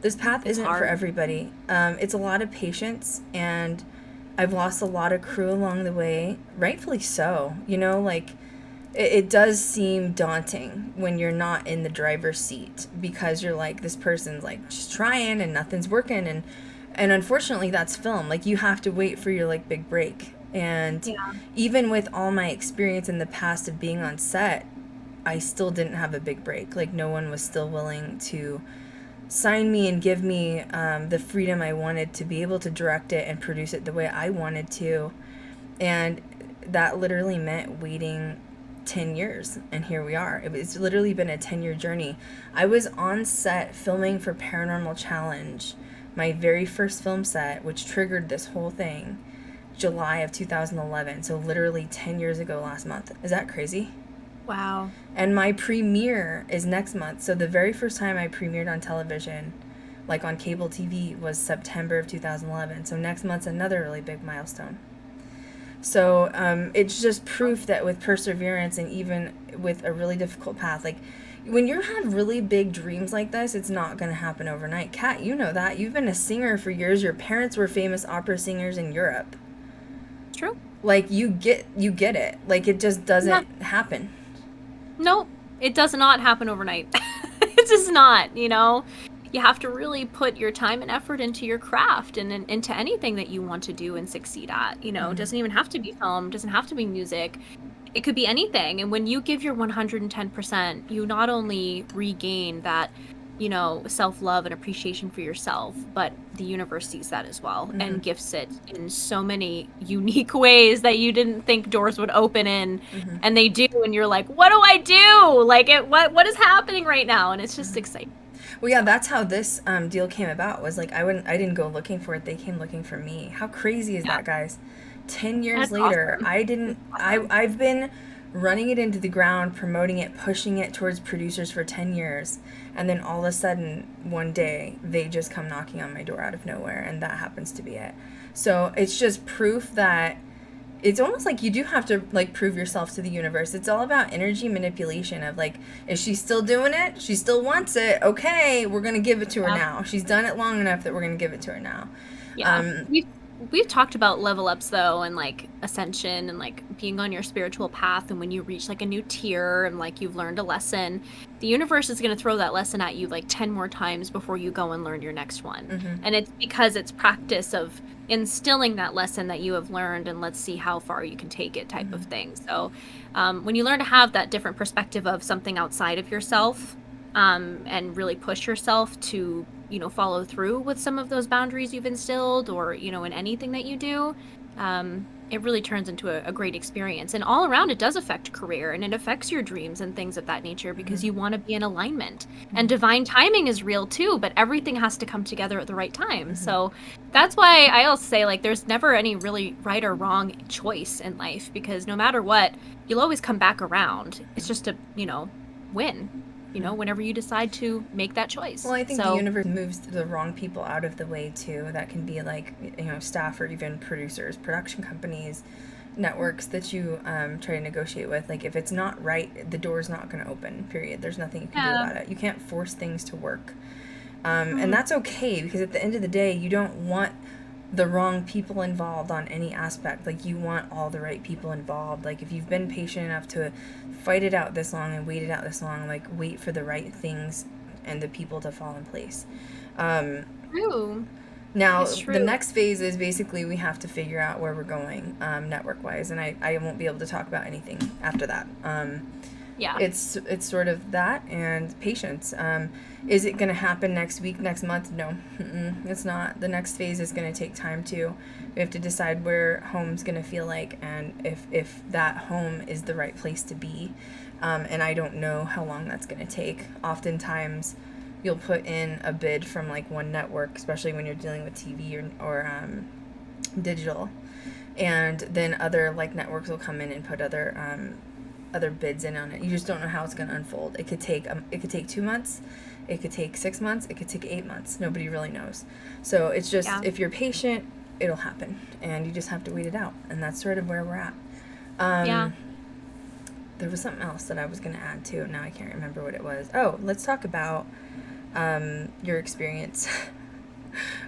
This path isn't for everybody. It's a lot of patience, and I've lost a lot of crew along the way, rightfully so. You know, like it does seem daunting when you're not in the driver's seat, because you're like, this person's like just trying and nothing's working, and unfortunately that's film. Like you have to wait for your like big break. And even with all my experience in the past of being on set, I still didn't have a big break. Like no one was still willing to sign me and give me the freedom I wanted to be able to direct it and produce it the way I wanted to. And that literally meant waiting 10 years, and here we are. It's literally been a 10-year journey. I was on set filming for Paranormal Challenge, my very first film set, which triggered this whole thing, July of 2011. So literally 10 years ago last month. Is that crazy? Wow. And my premiere is next month. So the very first time I premiered on television, like on cable TV, was September of 2011. So next month's another really big milestone. So it's just proof that with perseverance, and even with a really difficult path, like when you have really big dreams like this, it's not going to happen overnight. Kat, you know that. You've been a singer for years. Your parents were famous opera singers in Europe. True. Like you get it. Like it just doesn't happen. No, it does not happen overnight. It does not, you know. You have to really put your time and effort into your craft and into anything that you want to do and succeed at. You know, It doesn't even have to be film, doesn't have to be music. It could be anything. And when you give your 110%, you not only regain that, you know, self-love and appreciation for yourself, but the universe sees that as well and gifts it in so many unique ways that you didn't think doors would open in, and they do, and you're like, what do I do? Like, what is happening right now? And it's just exciting. Well, yeah, that's how this deal came about. Was like I didn't go looking for it; they came looking for me. How crazy is that, guys? 10 years That's later, awesome. I've been running it into the ground, promoting it, pushing it towards producers for 10 years, and then all of a sudden, one day, they just come knocking on my door out of nowhere, and that happens to be it. So it's just proof that it's almost like you do have to like prove yourself to the universe. It's all about energy manipulation of like, is she still doing it? She still wants it. Okay, we're going to give it to her now. She's done it long enough that we're going to give it to her now. Yeah. We've talked about level ups though, and like ascension and like being on your spiritual path, and when you reach like a new tier and like you've learned a lesson, the universe is going to throw that lesson at you like 10 more times before you go and learn your next one. Mm-hmm. And it's because it's practice of instilling that lesson that you have learned, and let's see how far you can take it type of thing. So when you learn to have that different perspective of something outside of yourself, and really push yourself to, you know, follow through with some of those boundaries you've instilled, or, you know, in anything that you do, it really turns into a great experience. And all around, it does affect career, and it affects your dreams and things of that nature, because you want to be in alignment. And divine timing is real too, but everything has to come together at the right time. So that's why I also say, like, there's never any really right or wrong choice in life, because no matter what, you'll always come back around. It's just a, you know, win. You know, whenever you decide to make that choice. Well, I think the universe moves the wrong people out of the way, too. That can be, like, you know, staff or even producers, production companies, networks that you try to negotiate with. Like, if it's not right, the door's not going to open, period. There's nothing you can do about it. You can't force things to work. And that's okay, because at the end of the day, you don't want the wrong people involved on any aspect. Like, you want all the right people involved. Like, if you've been patient enough to fight it out this long and wait it out this long, like, wait for the right things and the people to fall in place. True. Now, the next phase is basically we have to figure out where we're going network-wise, and I won't be able to talk about anything after that. Yeah. It's sort of that and patience. Is it going to happen next week, next month? No, it's not. The next phase is going to take time too. We have to decide where home's going to feel like, and if that home is the right place to be. And I don't know how long that's going to take. Oftentimes, you'll put in a bid from like one network, especially when you're dealing with TV or digital, and then other like networks will come in and put other bids in on it. You just don't know how it's going to unfold. It could take 2 months, it could take 6 months, it could take 8 months. Nobody really knows. So it's just, if you're patient, it'll happen, and you just have to wait it out. And that's sort of where we're at. There was something else that I was going to add too. Now I can't remember what it was. Oh, let's talk about your experience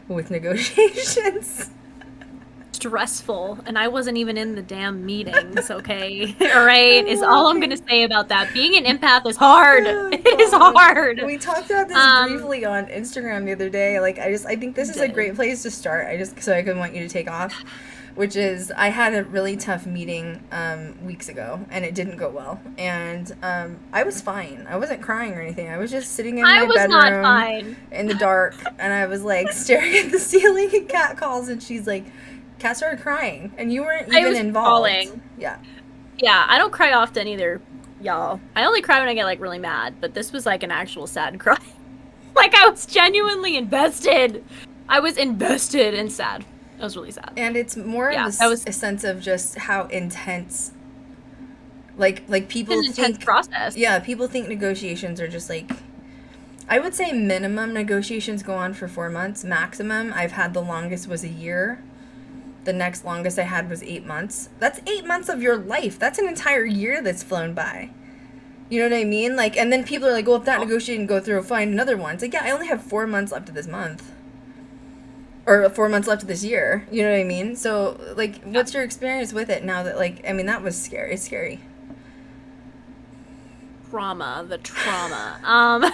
with negotiations. Stressful, and I wasn't even in the damn meetings, okay? All right, is all I'm gonna say about that. Being an empath is hard. It is hard. We talked about this briefly on Instagram the other day. Like, I think this is a great place to start. So I can want you to take off, which is, I had a really tough meeting weeks ago, and it didn't go well. And I was fine. I wasn't crying or anything. I was just sitting in my bedroom not fine. In the dark, and I was like staring at the ceiling, and Kat calls, and she's like, Kat started crying, and you weren't even involved. Falling. Yeah, I don't cry often either, y'all. I only cry when I get like really mad, but this was like an actual sad cry. Like, I was genuinely invested. I was invested and sad. It was really sad. And it's more of a sense of just how intense, like people think. It's an intense process. Yeah, people think negotiations are just like, I would say minimum negotiations go on for 4 months. Maximum, I've had the longest was a year. The next longest I had was 8 months. That's 8 months of your life. That's an entire year that's flown by. You know what I mean? Like, and then people are like, well, if that negotiation go through, find another one. It's like, yeah, I only have 4 months left of this month. Or 4 months left of this year. You know what I mean? So, like, what's your experience with it now that, like, I mean, that was scary. It's scary. The trauma.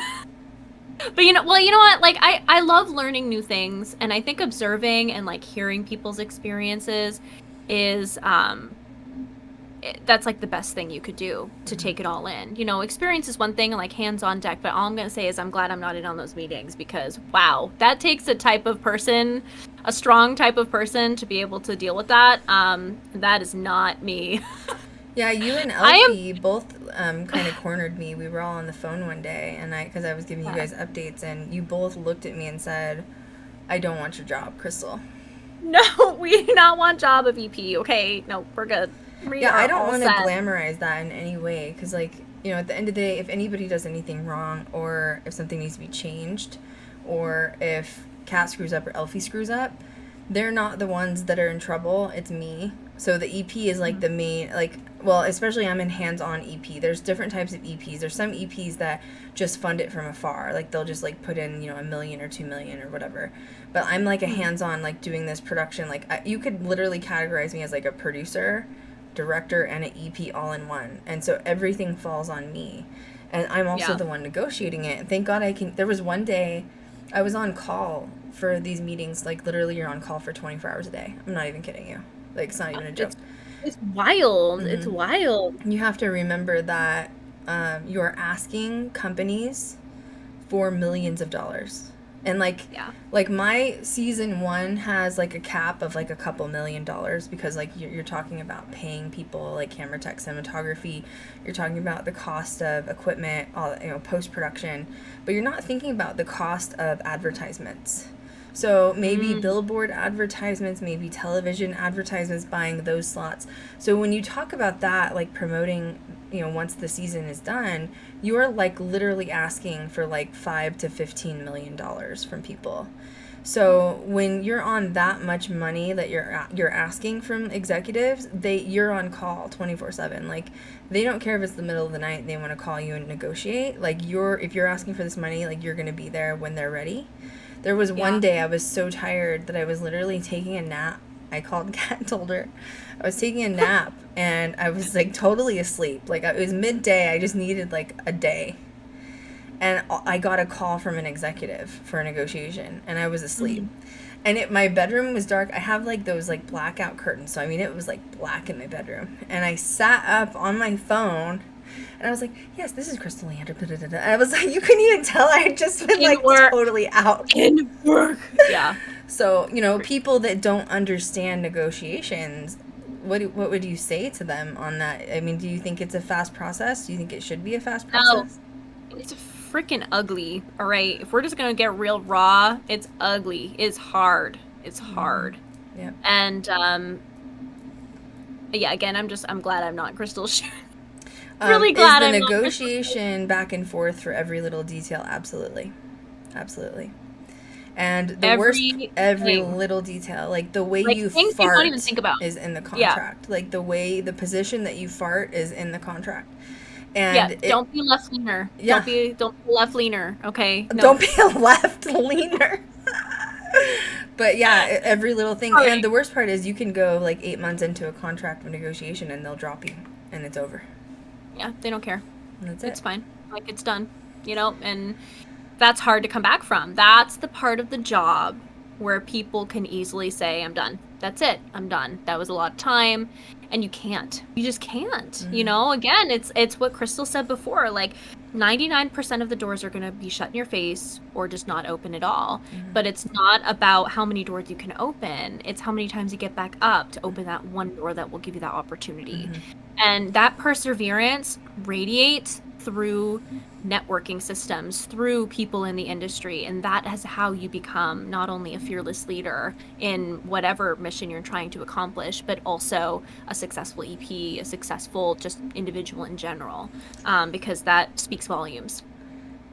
But you know what? Like, I love learning new things, and I think observing and like hearing people's experiences is that's like the best thing you could do to take it all in. You know, experience is one thing and like hands on deck, but all I'm gonna say is I'm glad I'm not in on those meetings, because wow, that takes a strong type of person to be able to deal with that. That is not me. Yeah, you and Elfie both kind of cornered me. We were all on the phone one day, and because I was giving you guys updates, and you both looked at me and said, I don't want your job, Krystal. No, we do not want job of VP, okay? No, we're good. I don't want to glamorize that in any way, because, like, you know, at the end of the day, if anybody does anything wrong, or if something needs to be changed, or if Kat screws up or Elfie screws up, they're not the ones that are in trouble. It's me. So the EP is like the main, like, well, especially I'm in hands-on EP. There's different types of EPs. There's some EPs that just fund it from afar. Like they'll just like put in, you know, $1 million or $2 million or whatever. But I'm like a hands-on, like doing this production. Like you could literally categorize me as like a producer, director, and an EP all in one. And so everything falls on me. And I'm also the one negotiating it. Thank God I can. There was one day I was on call for these meetings. Like literally you're on call for 24 hours a day. I'm not even kidding you. Like, it's not even a joke. It's wild. It's wild. You have to remember that you're asking companies for millions of dollars. And, like, like my season 1 has, like, a cap of, like, a couple $1 million because, like, you're talking about paying people, like, camera tech, cinematography. You're talking about the cost of equipment, all, you know, post-production. But you're not thinking about the cost of advertisements. So maybe billboard advertisements, maybe television advertisements, buying those slots. So when you talk about that, like promoting, you know, once the season is done, you are like literally asking for like $5 to $15 million from people. So when you're on that much money that you're asking from executives, you're on call 24/7. Like they don't care if it's the middle of the night, they want to call you and negotiate. Like if you're asking for this money, like you're going to be there when they're ready. There was one day I was so tired that I was literally taking a nap. I called Kat and told her I was taking a nap and I was like totally asleep. Like it was midday. I just needed like a day. And I got a call from an executive for a negotiation and I was asleep. And my bedroom was dark. I have like those like blackout curtains. So I mean it was like black in my bedroom. And I sat up on my phone and I was like, yes, this is Krystal Leandra. I was like, you couldn't even tell I had just been like totally out. In work. Yeah. So, you know, people that don't understand negotiations, what would you say to them on that? I mean, do you think it's a fast process? Do you think it should be a fast process? No. It's freaking ugly. All right. If we're just going to get real raw, it's ugly. It's hard. It's hard. Yeah. And, yeah, again, I'm glad I'm not Krystal's shoe. Really glad is the negotiation back and forth for every little detail? Absolutely. And the every little detail, like the way you fart, you don't even think about is in the contract. Like the position that you fart is in the contract. And don't be left leaner. Yeah. Don't be left leaner. Okay. No. Don't be a left leaner. But yeah, every little thing. Sorry. And the worst part is you can go like 8 months into a contract of negotiation and they'll drop you and it's over. Yeah, they don't care. That's It's fine. Like, it's done. You know, and that's hard to come back from. That's the part of the job where people can easily say, I'm done. That's it. I'm done. That was a lot of time. And you can't. You just can't. You know, again, it's what Krystal said before. Like, 99% of the doors are going to be shut in your face or just not open at all. But it's not about how many doors you can open. It's how many times you get back up to open that one door that will give you that opportunity. And that perseverance radiates through networking systems, through people in the industry. And that is how you become not only a fearless leader in whatever mission you're trying to accomplish, but also a successful EP, a successful just individual in general, because that speaks volumes.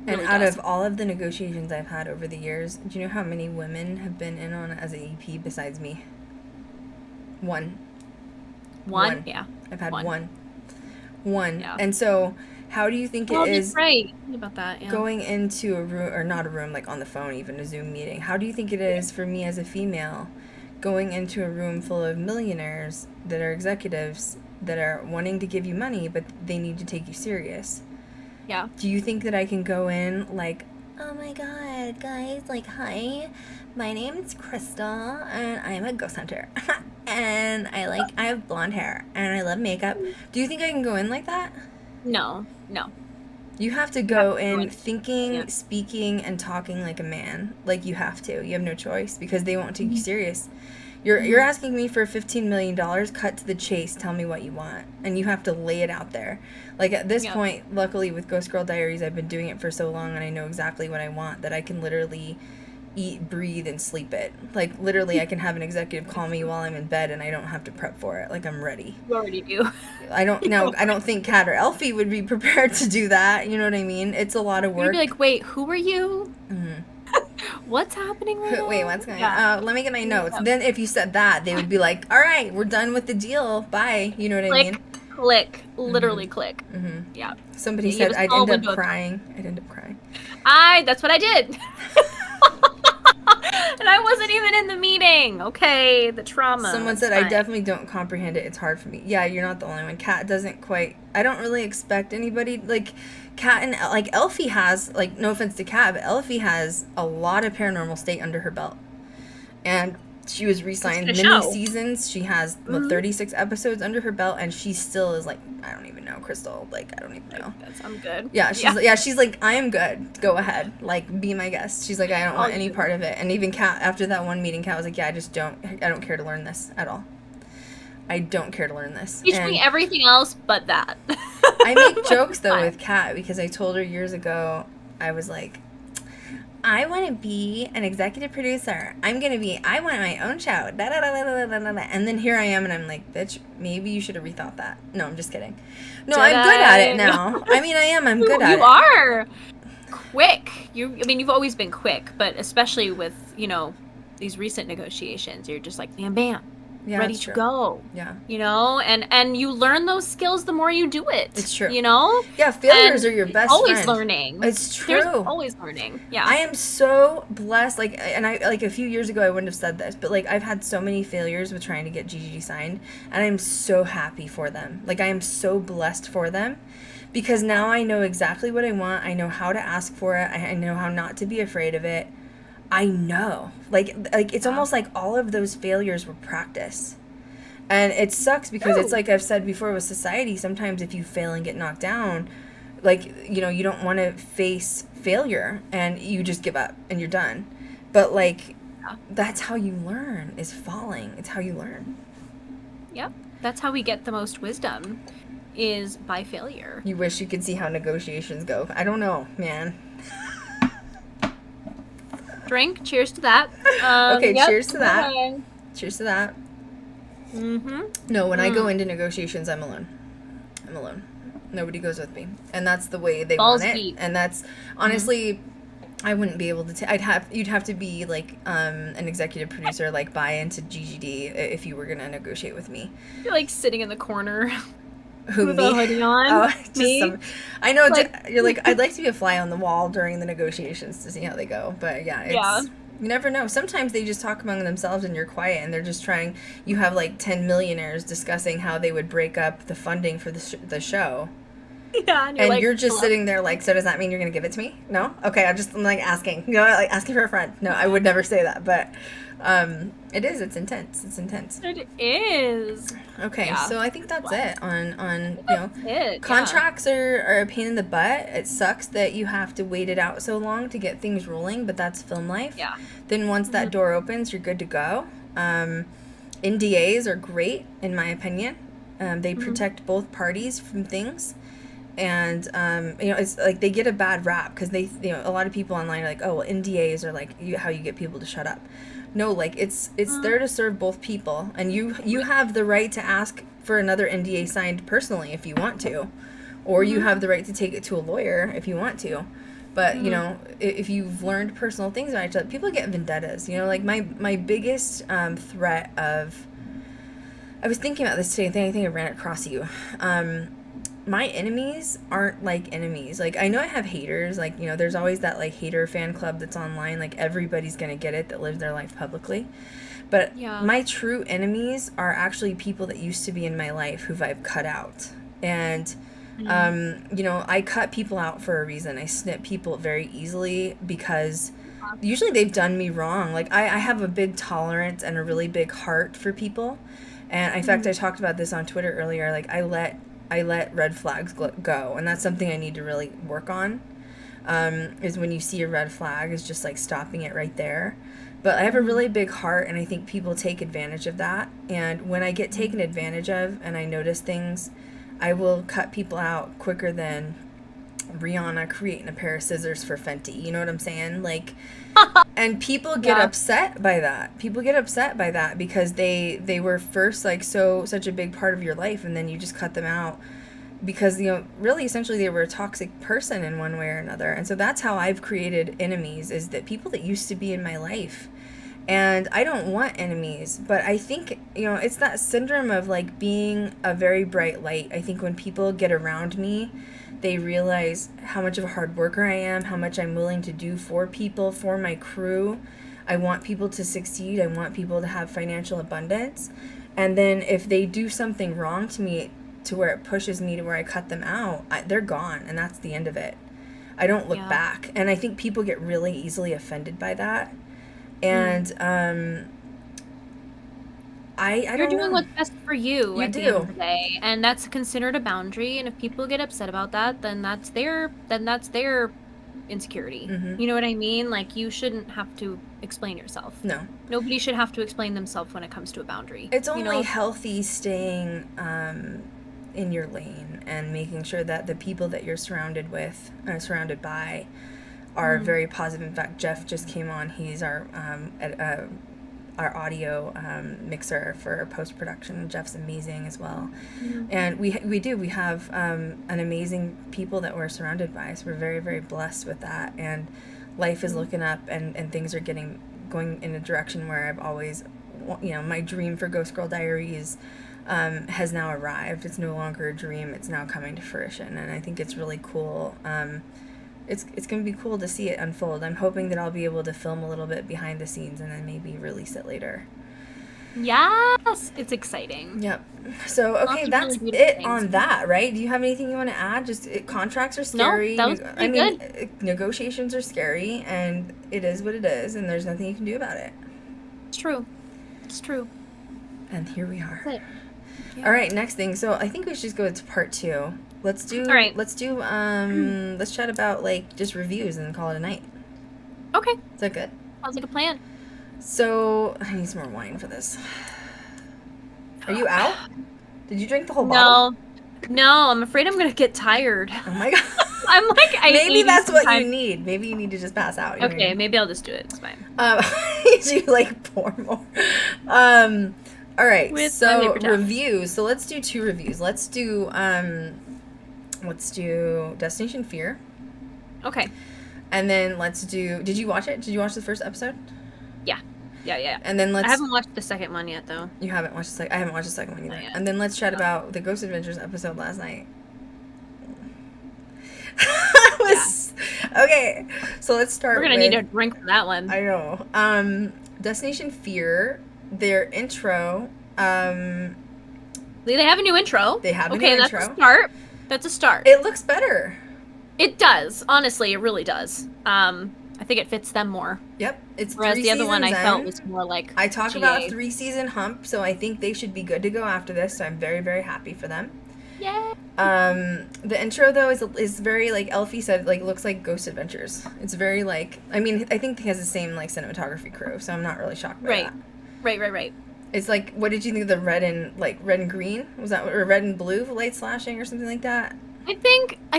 And out of all of the negotiations I've had over the years, do you know how many women have been in on it as an EP besides me? One? Yeah. I've had one. Yeah. And so how do you think it is right about that, going into a room, or not a room, like on the phone, even a Zoom meeting? How do you think it is for me as a female going into a room full of millionaires that are executives that are wanting to give you money, but they need to take you serious? Yeah. Do you think that I can go in like, oh my god, guys, like, hi, my name's Krystal, and I'm a ghost hunter, and I have blonde hair, and I love makeup. Do you think I can go in like that? No. You have to go in thinking, speaking, and talking like a man. Like, you have to. You have no choice, because they won't take you serious. You're asking me for $15 million, cut to the chase, tell me what you want. And you have to lay it out there. Like, at this point, luckily with Ghost Girl Diaries, I've been doing it for so long and I know exactly what I want, that I can literally eat, breathe, and sleep it. Like, literally, I can have an executive call me while I'm in bed and I don't have to prep for it. Like, I'm ready. You already do. I don't think Kat or Elfie would be prepared to do that. You know what I mean? It's a lot of work. You'd be like, wait, who are you? what's happening right now? Wait, what's going Yeah. on? Let me get my notes. Then if you said that, they would be like, all right, we're done with the deal. Bye. You know what I mean? Click. Literally click. Mm-hmm. Yeah. Somebody You said give us I'd all end up window crying. I'd end up crying. That's what I did. And I wasn't even in the meeting. Okay, the trauma. Someone said, I definitely don't comprehend it. It's hard for me. Yeah, you're not the only one. Kat doesn't quite. I don't really expect anybody. Like, Kat and, like, Elfie has, like, no offense to Kat, but Elfie has a lot of Paranormal State under her belt. And she was re-signed many seasons. She has 36 episodes under her belt, and she still is like, I don't even know, Krystal. Like, I don't even know. I'm good. Yeah, she's like, I am good. Go ahead. Like, be my guest. She's like, I don't want any part of it. And even Kat, after that one meeting, Kat was like, yeah, I don't care to learn this at all. I don't care to learn this. Teach me everything else but that. I make jokes, though, with Kat, because I told her years ago, I was like, I want to be an executive producer. I want my own show. And then here I am, and I'm like, bitch, maybe you should have rethought that. No, I'm just kidding. No, I'm good at it now. I mean, I am. I'm good at it. You are quick. You've always been quick, but especially with, these recent negotiations, you're just like, bam, bam. Yeah, ready to go. Yeah. And you learn those skills the more you do it. It's true. Yeah, failures are your best always friend. Learning. It's true. There's always learning. Yeah. I am so blessed. A few years ago I wouldn't have said this, but I've had so many failures with trying to get GGG signed, and I'm so happy for them. I am so blessed for them, because now I know exactly what I want. I know how to ask for it. I know how not to be afraid of it. I know. It's almost like all of those failures were practice. And it sucks because it's like I've said before with society, sometimes if you fail and get knocked down, you don't want to face failure and you just give up and you're done. But that's how you learn, is falling. It's how you learn. Yep. That's how we get the most wisdom, is by failure. You wish you could see how negotiations go. I don't know, man. Drink. Cheers to that. Okay, yep. Cheers to that. Okay. Cheers to that. Mm-hmm. No, when I go into negotiations, I'm alone. Nobody goes with me. And that's the way they Balls want it. deep. And that's, honestly, I wouldn't be able to, you'd have to be, an executive producer, buy into GGD if you were going to negotiate with me. You're, sitting in the corner. Who, with me? a hoodie on. Oh, me? I know, you're like, I'd like to be a fly on the wall during the negotiations to see how they go. But yeah, you never know. Sometimes they just talk among themselves and you're quiet and they're just trying, you have 10 millionaires discussing how they would break up the funding for the show. Yeah, and you're just sitting there so does that mean you're going to give it to me? No? Okay, I'm asking. Asking for a friend. No, I would never say that, but it is. It's intense. It is. Okay, so I think that's it on it. Contracts are a pain in the butt. It sucks that you have to wait it out so long to get things rolling, but that's film life. Yeah. Then once that door opens, you're good to go. NDAs are great, in my opinion. They protect both parties from things. And, it's they get a bad rap because they, a lot of people online are like, oh, well, NDAs are how you get people to shut up. No, it's there to serve both people. And you have the right to ask for another NDA signed personally if you want to. Or you have the right to take it to a lawyer if you want to. But, if you've learned personal things about each other, people get vendettas. My biggest threat of... I was thinking about this today. I think I ran it across you. My enemies aren't enemies. I know I have haters. There's always that hater fan club that's online. Everybody's gonna get it that lives their life publicly. But my true enemies are actually people that used to be in my life who I've cut out. And I cut people out for a reason. I snip people very easily because usually they've done me wrong. I have a big tolerance and a really big heart for people. And in fact, I talked about this on Twitter earlier. I let red flags go, and that's something I need to really work on, is when you see a red flag, is just stopping it right there. But I have a really big heart, and I think people take advantage of that. And when I get taken advantage of and I notice things, I will cut people out quicker than Rihanna creating a pair of scissors for Fenty. You know what I'm saying? And people get upset by that. People get upset by that because they were first such a big part of your life, and then you just cut them out because, you know, really essentially they were a toxic person in one way or another. And so that's how I've created enemies, is that people that used to be in my life. And I don't want enemies, but I think, you know, it's that syndrome of like being a very bright light. I think when people get around me, they realize how much of a hard worker I am, how much I'm willing to do for people, for my crew. I want people to succeed. I want people to have financial abundance. And then if they do something wrong to me, to where it pushes me to where I cut them out, they're gone, and that's the end of it. I don't look back. And I think people get really easily offended by that. And I You're don't doing know. what's best for you at the end do. of the day, and that's considered a boundary. And if people get upset about that, then that's their insecurity. You know what I mean? Like, you shouldn't have to explain yourself. No. Nobody should have to explain themselves when it comes to a boundary. It's only you know? healthy staying in your lane and making sure that the people that you're surrounded by are very positive. In fact, Jeff just came on. He's our audio mixer for post-production. Jeff's amazing as well. And we have an amazing people that we're surrounded by, so we're very, very blessed with that. And life is looking up, and things are going in a direction where I've always, you know, my dream for Ghost Girl Diaries has now arrived. It's no longer a dream, it's now coming to fruition, and I think it's really cool. It's going to be cool to see it unfold. I'm hoping that I'll be able to film a little bit behind the scenes and then maybe release it later. Yes, it's exciting. Yep. So, okay, that's really it things. on that, right? Do you have anything you want to add? Just contracts are scary. No, that was pretty good. Negotiations are scary, and it is what it is, and there's nothing you can do about it. It's true. It's true. And here we are. That's it. All right, next thing. So I think we should just go to part 2. Let's chat about like just reviews and then call it a night. Okay. Is that good? Sounds like a plan. So I need some more wine for this. Are you out? Did you drink the whole bottle? No, I'm afraid I'm gonna get tired. Oh my god. I'm like, maybe that's what you need. Maybe you need to just pass out. Okay, maybe I'll just do it. It's fine. You like pour more. All right. With so reviews. So let's do 2 reviews. Let's do Destination Fear. Okay. And then let's do. Did you watch it? Did you watch the first episode? Yeah. And then I haven't watched the second one yet, though. You haven't watched the second. I haven't watched the second one either. Not yet. And then let's chat about the Ghost Adventures episode last night. Okay, so let's start. We're gonna need a drink for that one. I know. Destination Fear. Their intro. They have a new intro. They have a new intro. That's a start. That's a start. It looks better. It does. Honestly, it really does. I think it fits them more. Yep. It's Whereas 3 the other one I seasons felt in. was more like I talk GA. about a 3-season hump, so I think they should be good to go after this. So I'm very, very happy for them. Yeah. The intro though is very, like Elfie said, like looks like Ghost Adventures. It's very like, I mean, I think he has the same like cinematography crew, so I'm not really shocked by that. Right. It's like, what did you think of the red and green? Was that, or red and blue light slashing or something like that? I think I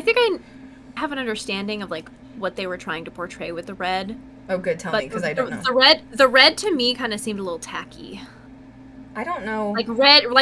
have an understanding of like what they were trying to portray with the red. Oh, good. Tell me, because I don't know. The red to me kind of seemed a little tacky. I don't know. Like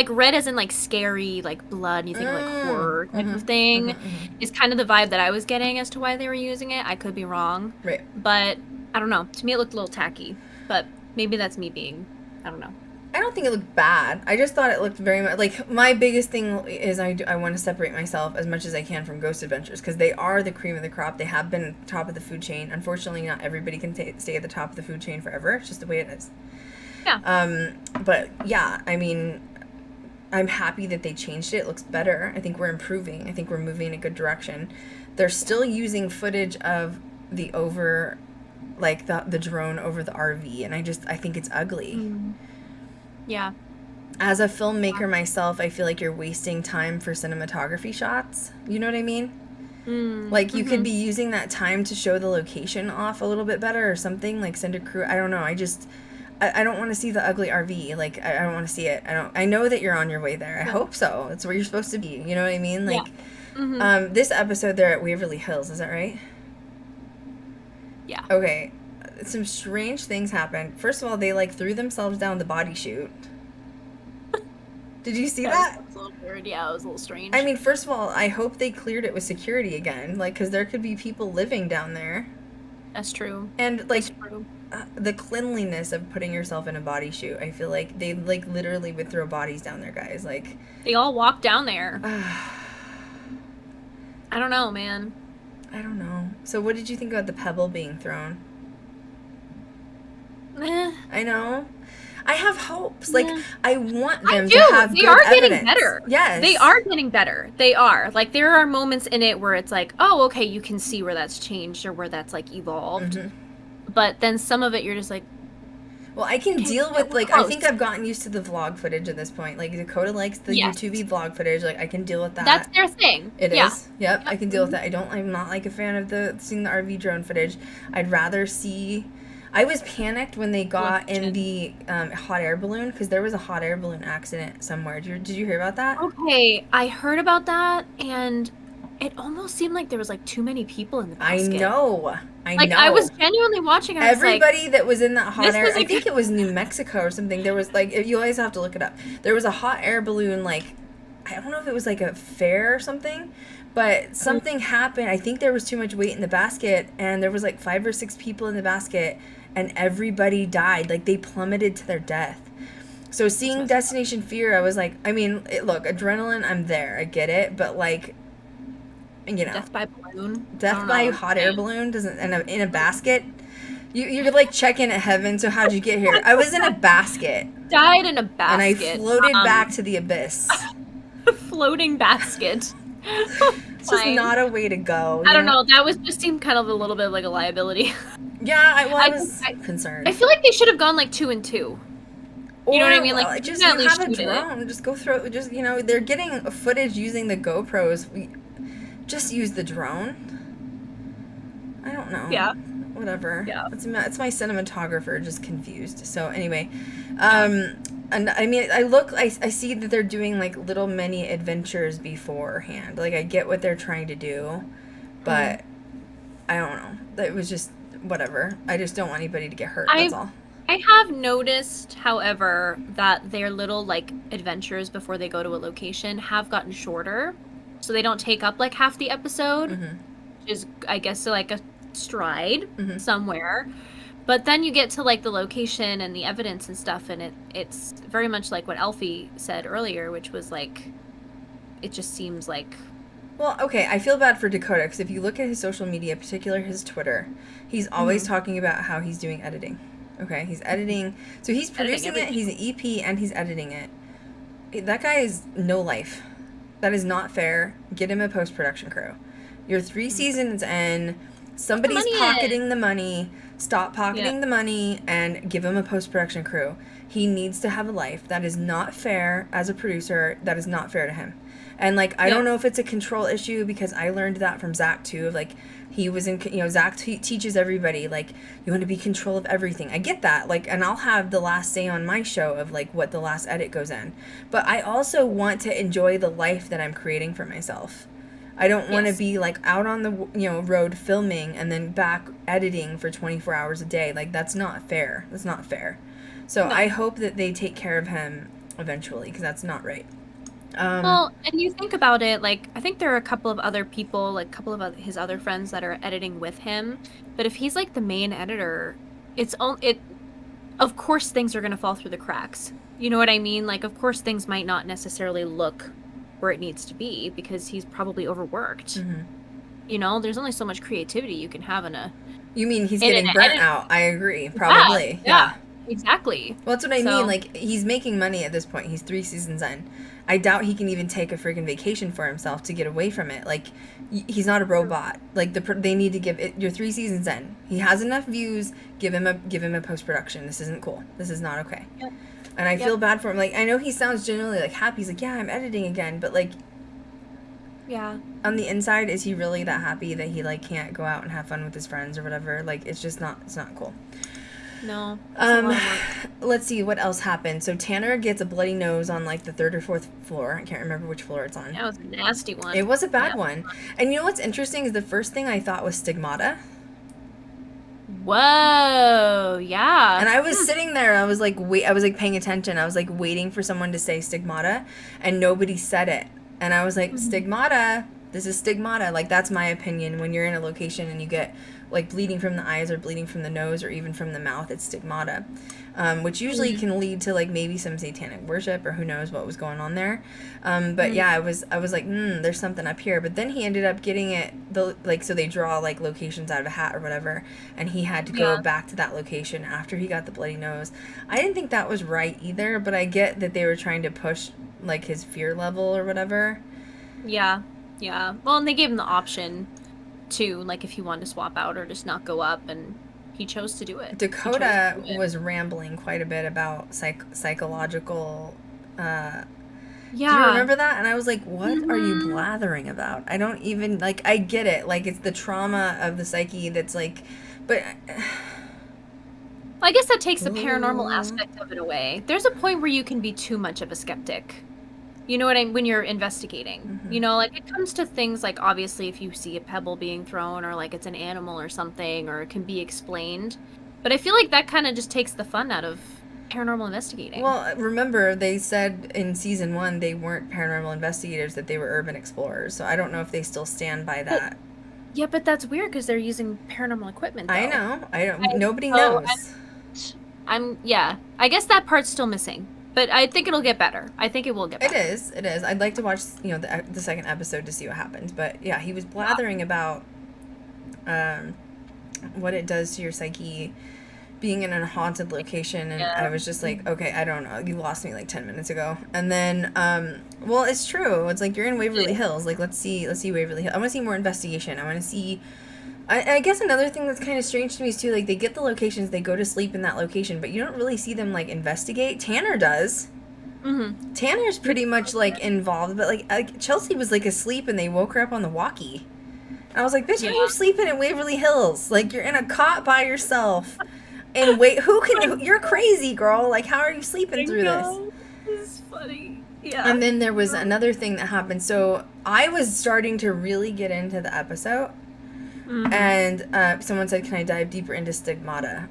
red as in like scary, like blood. You think of like horror type of thing. Is kind of the vibe that I was getting as to why they were using it. I could be wrong. Right. But I don't know. To me, it looked a little tacky. But maybe that's me being, I don't know. I don't think it looked bad. I just thought it looked very much like, my biggest thing is I want to separate myself as much as I can from Ghost Adventures, because they are the cream of the crop. They have been top of the food chain. Unfortunately, not everybody can stay at the top of the food chain forever. It's just the way it is. Yeah. But yeah, I mean, I'm happy that they changed it. It looks better. I think we're improving. I think we're moving in a good direction. They're still using footage of the the drone over the RV, and I think it's ugly. Yeah. As a filmmaker myself, I feel like you're wasting time for cinematography shots. You know what I mean? Like, you could be using that time to show the location off a little bit better or something, like send a crew. I don't know. I don't want to see the ugly RV. Like, I don't want to see it. I know that you're on your way there. I hope so. It's where you're supposed to be. You know what I mean? Like, this episode, they're at Waverly Hills. Is that right? Yeah. Okay. Some strange things happened. First of all, they, like, threw themselves down the body chute. Did you see that? That was a little weird. Yeah, it was a little strange. I mean, first of all, I hope they cleared it with security again, like, because there could be people living down there. That's true. And, like, That's true. The cleanliness of putting yourself in a body shoot, I feel like they, like, literally would throw bodies down there, guys. Like, They all walked down there. I don't know, man. I don't know. So what did you think about the pebble being thrown? I know. I have hopes. Like, I want them to have They good are evidence. getting better. Yes. They are getting better. They are. Like, there are moments in it where it's like, oh, okay, you can see where that's changed or where that's, like, evolved. Mm-hmm. But then some of it, you're just like... Well, I can deal with, like, close. I think I've gotten used to the vlog footage at this point. Like, Dakota likes the Yes. YouTube vlog footage. Like, I can deal with that. That's their thing. It Yeah. is. Yep, I can deal with that. I'm not, like, a fan of seeing the RV drone footage. I'd rather see... I was panicked when they got in the hot air balloon, because there was a hot air balloon accident somewhere. Did you hear about that? Okay, I heard about that, and it almost seemed like there was, like, too many people in the basket. I know. I was genuinely watching. I was Everybody that was in that hot this air, was I like- think it was New Mexico or something. There was, like, you always have to look it up. There was a hot air balloon, like, I don't know if it was like a fair or something, but something happened. I think there was too much weight in the basket, and there was like 5 or 6 people in the basket, and everybody died. Like, they plummeted to their death. So seeing Destination Fear, I was like, I mean, look, adrenaline, I'm there. I get it, but, like, you know, Death by balloon. I death don't by know. hot air balloon doesn't in a basket. You could, like, check in at heaven. So how'd you get here? I was in a basket, Died in a and basket. I floated back to the abyss. Floating basket. It's just not a way to go. I don't know. That was just seemed kind of a little bit like a liability. Yeah, I I- was concerned. I feel like they should have gone like 2 and 2. You know what I mean? Like, just you can at you have a least shoot it. drone. Just go through. Just, you know, they're getting footage using the GoPros. Just use the drone. I don't know. Yeah. Whatever. Yeah. It's my cinematographer just confused. So anyway, and I mean, I see that they're doing like little mini adventures beforehand. Like, I get what they're trying to do, but I don't know. It was just whatever. I just don't want anybody to get hurt. That's all. I have noticed, however, that their little like adventures before they go to a location have gotten shorter, so they don't take up like half the episode, which is, I guess, like a stride somewhere. But then you get to like the location and the evidence and stuff, and it's very much like what Elfie said earlier, which was like, it just seems like. Well, okay, I feel bad for Dakota, because if you look at his social media, particularly his Twitter, he's always talking about how he's doing editing. Okay, he's editing. So he's producing it, he's an EP, and he's editing it. That guy is no life. That is not fair. Get him a post-production crew. You're 3 seasons in. Somebody's pocketing the money. Stop pocketing the money and give him a post-production crew. He needs to have a life. That is not fair as a producer. That is not fair to him. And, like, I don't know if it's a control issue, because I learned that from Zach, too. Of, like, he was in, you know, Zach teaches everybody, like, you want to be in control of everything. I get that. Like, and I'll have the last say on my show of, like, what the last edit goes in. But I also want to enjoy the life that I'm creating for myself. I don't want to be, like, out on the, you know, road filming and then back editing for 24 hours a day. Like, that's not fair. That's not fair. So I hope that they take care of him eventually, because that's not right. Well, and you think about it, like, I think there are a couple of other people, like a couple of his other friends that are editing with him. But if he's like the main editor, of course things are going to fall through the cracks. You know what I mean? Like, of course things might not necessarily look where it needs to be, because he's probably overworked. You know, there's only so much creativity you can have in a. You mean he's getting burnt out? I agree. Probably. Yeah. Exactly. Well, that's what I mean. Like, he's making money at this point. He's 3 seasons in. I doubt he can even take a freaking vacation for himself to get away from it. Like, he's not a robot. Like, they need to give it. You're 3 seasons in. He has enough views. Give him a post production. This isn't cool. This is not okay. Yep. And I feel bad for him. Like, I know he sounds genuinely like happy. He's like, yeah, I'm editing again. But, like, yeah, on the inside, is he really that happy that he, like, can't go out and have fun with his friends or whatever? Like, it's just not. It's not cool. No. Let's see what else happened. So Tanner gets a bloody nose on, like, the 3rd or 4th floor. I can't remember which floor it's on. That was a nasty one. It was a bad one. And you know what's interesting is the first thing I thought was stigmata. Whoa, yeah. And I was sitting there, I was like, I was like paying attention. I was like waiting for someone to say stigmata, and nobody said it. And I was like, stigmata, this is stigmata. Like, that's my opinion. When you're in a location and you get like bleeding from the eyes or bleeding from the nose or even from the mouth, it's stigmata. Which usually can lead to like maybe some satanic worship or who knows what was going on there. But yeah, I was like, there's something up here. But then he ended up getting it, so they draw like locations out of a hat or whatever, and he had to go back to that location after he got the bloody nose. I didn't think that was right either, but I get that they were trying to push like his fear level or whatever. Yeah. Well, and they gave him the option to, like, if he wanted to swap out or just not go up, and he chose to do it. Dakota was rambling quite a bit about psychological. Yeah. Do you remember that? And I was like, what are you blathering about? I don't even, like, I get it. Like, it's the trauma of the psyche that's like, but. Well, I guess that takes the paranormal aspect of it away. There's a point where you can be too much of a skeptic. You know what I mean? When you're investigating, you know, like it comes to things like, obviously, if you see a pebble being thrown or like it's an animal or something, or it can be explained. But I feel like that kind of just takes the fun out of paranormal investigating. Well, remember, they said in season 1 they weren't paranormal investigators, that they were urban explorers. So I don't know if they still stand by that. Yeah, but that's weird because they're using paranormal equipment, though. I know. Nobody knows. I guess that part's still missing. But I think it'll get better. I think it will get better. It is. I'd like to watch, the second episode to see what happens. But yeah, he was blathering about what it does to your psyche being in a haunted location, and I was just like, okay, I don't know. You lost me like 10 minutes ago. And then, well, it's true. It's like you're in Waverly Hills. Like, let's see Waverly Hills. I want to see more investigation. I want to see. I guess another thing that's kind of strange to me is too, like, they get the locations, they go to sleep in that location, but you don't really see them, like, investigate. Tanner does. Tanner's pretty much, like, involved, but, like Chelsea was, like, asleep, and they woke her up on the walkie. And I was like, bitch, how are you sleeping in Waverly Hills? Like, you're in a cot by yourself. And wait, you're crazy, girl. Like, how are you sleeping through this? This is funny. Yeah. And then there was another thing that happened. So I was starting to really get into the episode. And someone said, can I dive deeper into stigmata?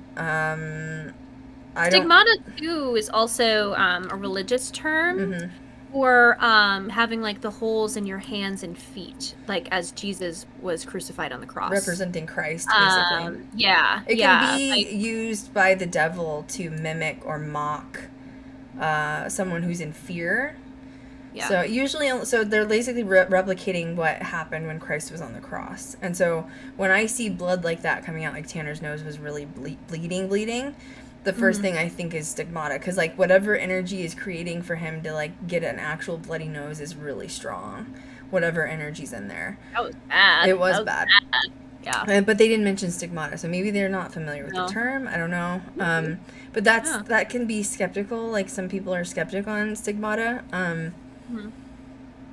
Stigmata, too, is also a religious term for having, like, the holes in your hands and feet, like, as Jesus was crucified on the cross. Representing Christ, basically. It can be used by the devil to mimic or mock someone who's in fear. Yeah. So usually, they're basically replicating what happened when Christ was on the cross. And so when I see blood like that coming out, like Tanner's nose was really bleeding, the first thing I think is stigmata. Because, like, whatever energy is creating for him to, like, get an actual bloody nose is really strong. Whatever energy's in there. That was bad. It was bad. Yeah. But they didn't mention stigmata, so maybe they're not familiar with the term. I don't know. But that can be skeptical. Like, some people are skeptic on stigmata. I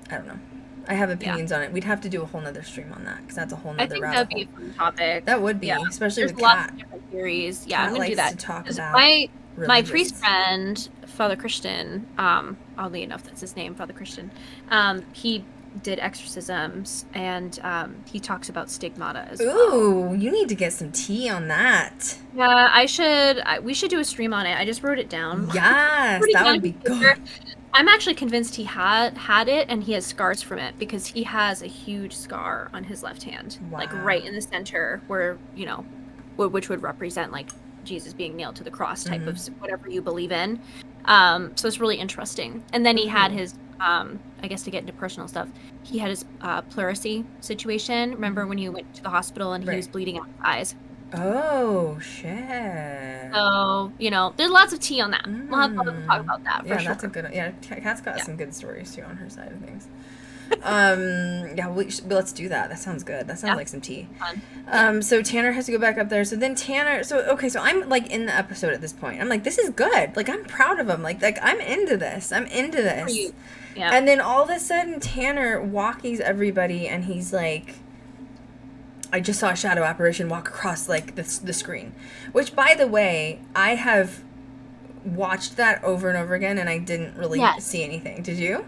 don't know. I have opinions on it. We'd have to do a whole nother stream on that, because that's a whole nother rabbit hole. I think that'd be a fun topic. That would be, especially There's with Kat. Lots of different theories. Yeah, Kat I'm gonna do that. To talk about my priest friend, Father Christian, oddly enough, that's his name, Father Christian. He did exorcisms, and he talks about stigmata as well. Ooh, you need to get some tea on that. Yeah, we should do a stream on it. I just wrote it down. Yes, that would be good. I'm actually convinced he had it, and he has scars from it, because he has a huge scar on his left hand, like right in the center, where, which would represent, like, Jesus being nailed to the cross type of whatever you believe in. So it's really interesting. And then he had his, I guess to get into personal stuff, he had his pleurisy situation. Remember when he went to the hospital and he was bleeding out his eyes? Oh, shit. So, there's lots of tea on that. We'll have to talk about that for sure. That's a good, Kat's got some good stories, too, on her side of things. Let's do that. That sounds good. That sounds like some tea. Fun. So Tanner has to go back up there. So then so I'm, like, in the episode at this point. I'm like, this is good. Like, I'm proud of him. Like I'm into this. Yeah. And then all of a sudden, Tanner walkies everybody, and he's like, I just saw a shadow apparition walk across, like, the screen. Which, by the way, I have watched that over and over again, and I didn't really see anything. Did you?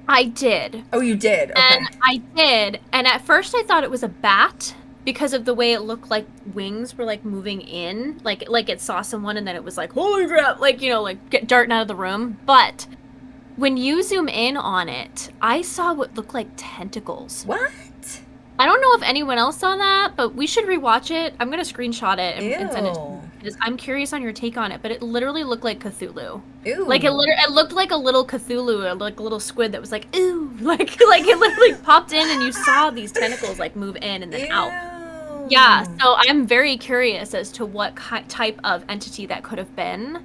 I did. Oh, you did? Okay. And I did. And at first I thought it was a bat, because of the way it looked like wings were like moving in, like it saw someone and then it was like, holy crap, like, you know, like get darting out of the room. But when you zoom in on it, I saw what looked like tentacles. What? I don't know if anyone else saw that, but we should rewatch it. I'm gonna screenshot it and send it to you, because I'm curious on your take on it. But it literally looked like Cthulhu. Ew. Like it looked like a little Cthulhu, or like a little squid that was like, ooh, like it literally popped in and you saw these tentacles like move in and then out. Yeah, so I'm very curious as to what type of entity that could have been.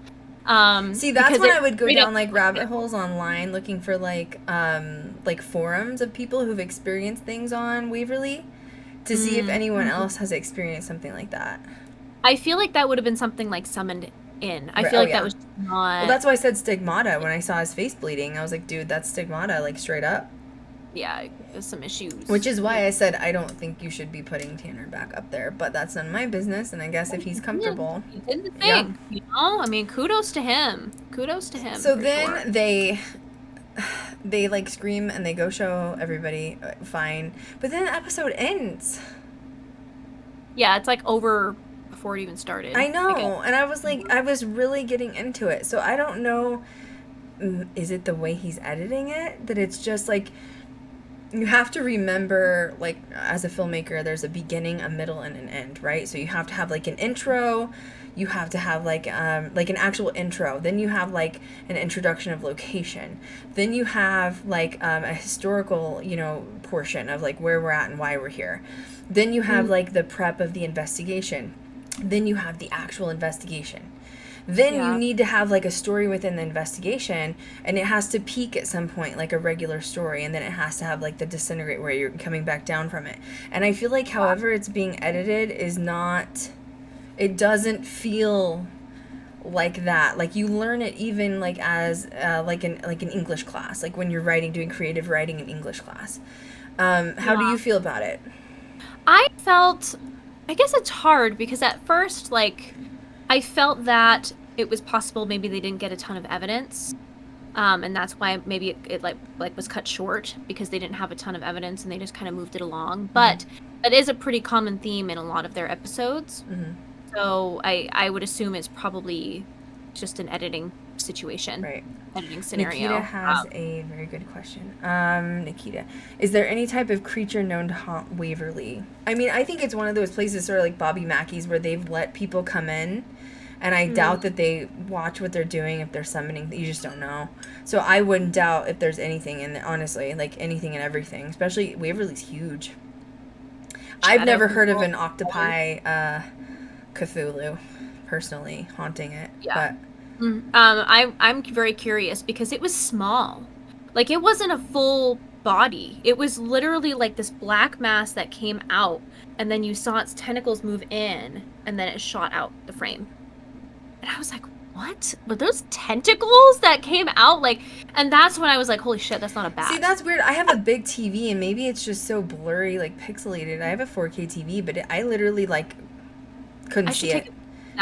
See, that's when I would go down like rabbit holes online looking for like forums of people who've experienced things on Waverly to see if anyone else has experienced something like that. I feel like that would have been something like summoned in. I feel like that was not... Well, that's why I said stigmata when I saw his face bleeding. I was like, dude, that's stigmata, like straight up. Yeah, there's some issues. Which is why I said I don't think you should be putting Tanner back up there, but that's none of my business, and I guess if he's comfortable. He did the thing, you know? I mean, kudos to him. Kudos to him. So then they like scream and they go show everybody, fine. But then the episode ends. Yeah, it's like over before it even started. I know, and I was like, I was really getting into it. So I don't know, is it the way he's editing it? That it's just like, you have to remember, like, as a filmmaker, there's a beginning, a middle, and an end, right? So you have to have, like, an intro, you have to have, like an actual intro, then you have, like, an introduction of location, then you have, like, a historical, you know, portion of, like, where we're at and why we're here, then you have, like, the prep of the investigation, then you have the actual investigation. Then you need to have, like, a story within the investigation, and it has to peak at some point, like a regular story, and then it has to have, like, the disintegrate where you're coming back down from it. And I feel like however it's being edited is not... It doesn't feel like that. Like, you learn it even, like, as, like an English class. Like, when you're doing creative writing in English class. How do you feel about it? I guess it's hard, because at first, like... I felt that it was possible maybe they didn't get a ton of evidence, and that's why maybe it was cut short, because they didn't have a ton of evidence and they just kind of moved it along. But that is a pretty common theme in a lot of their episodes. So I would assume it's probably just an editing situation, right? Editing scenario. Nikita has a very good question. Nikita, is there any type of creature known to haunt Waverly? I mean, I think it's one of those places, sort of like Bobby Mackey's, where they've let people come in, and I doubt that they watch what they're doing if they're summoning. You just don't know. So I wouldn't doubt if there's anything in it, honestly, like anything and everything. Especially Waverly's huge. I've never heard of an octopi Cthulhu, personally, haunting it. Yeah. But I'm very curious, because it was small. Like, it wasn't a full body. It was literally like this black mass that came out, and then you saw its tentacles move in, and then it shot out the frame. And I was like, what? Were those tentacles that came out? Like, and that's when I was like, holy shit, that's not a bat. See, that's weird. I have a big TV, and maybe it's just so blurry, like pixelated. I have a 4K TV, but I literally, like, couldn't see it.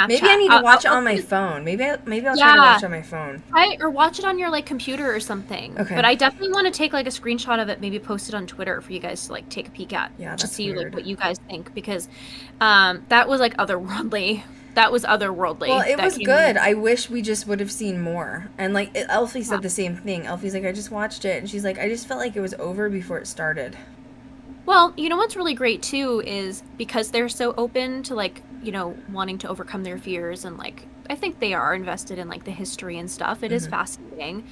Maybe I need to watch it on my phone. Maybe I'll try to watch it on my phone. Or watch it on your, like, computer or something. Okay. But I definitely want to take, like, a screenshot of it, maybe post it on Twitter for you guys to, like, take a peek at. Yeah, to see weird. Like, what you guys think, because that was, like, otherworldly. That was otherworldly. Well, it was good. I wish we just would have seen more. And, like, Elfie said the same thing. Elfie's like, I just watched it. And she's like, I just felt like it was over before it started. Well, you know what's really great, too, is because they're so open to, like, you know, wanting to overcome their fears. And, like, I think they are invested in, like, the history and stuff. It is fascinating.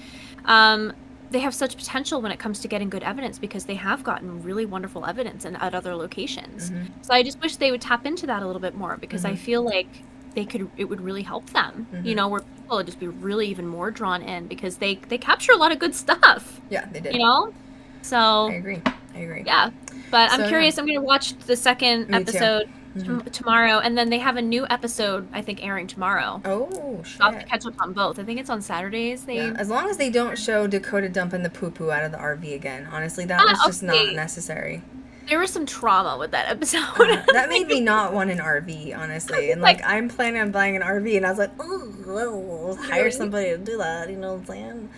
They have such potential when it comes to getting good evidence, because they have gotten really wonderful evidence at other locations. So I just wish they would tap into that a little bit more, because I feel like it would really help them, you know, where people would just be really even more drawn in, because they capture a lot of good stuff. Yeah, they did. You know? So I agree. Yeah. But I'm curious. I'm going to watch the second episode tomorrow, and then they have a new episode, I think, airing tomorrow. Oh, shit. I'll have to catch up on both. I think it's on Saturdays. As long as they don't show Dakota dumping the poo-poo out of the RV again. Honestly, that was just not necessary. There was some trauma with that episode. That made me not want an RV, honestly. And, like, I'm planning on buying an RV, and I was like, oh, hire somebody to do that, you know what I'm saying?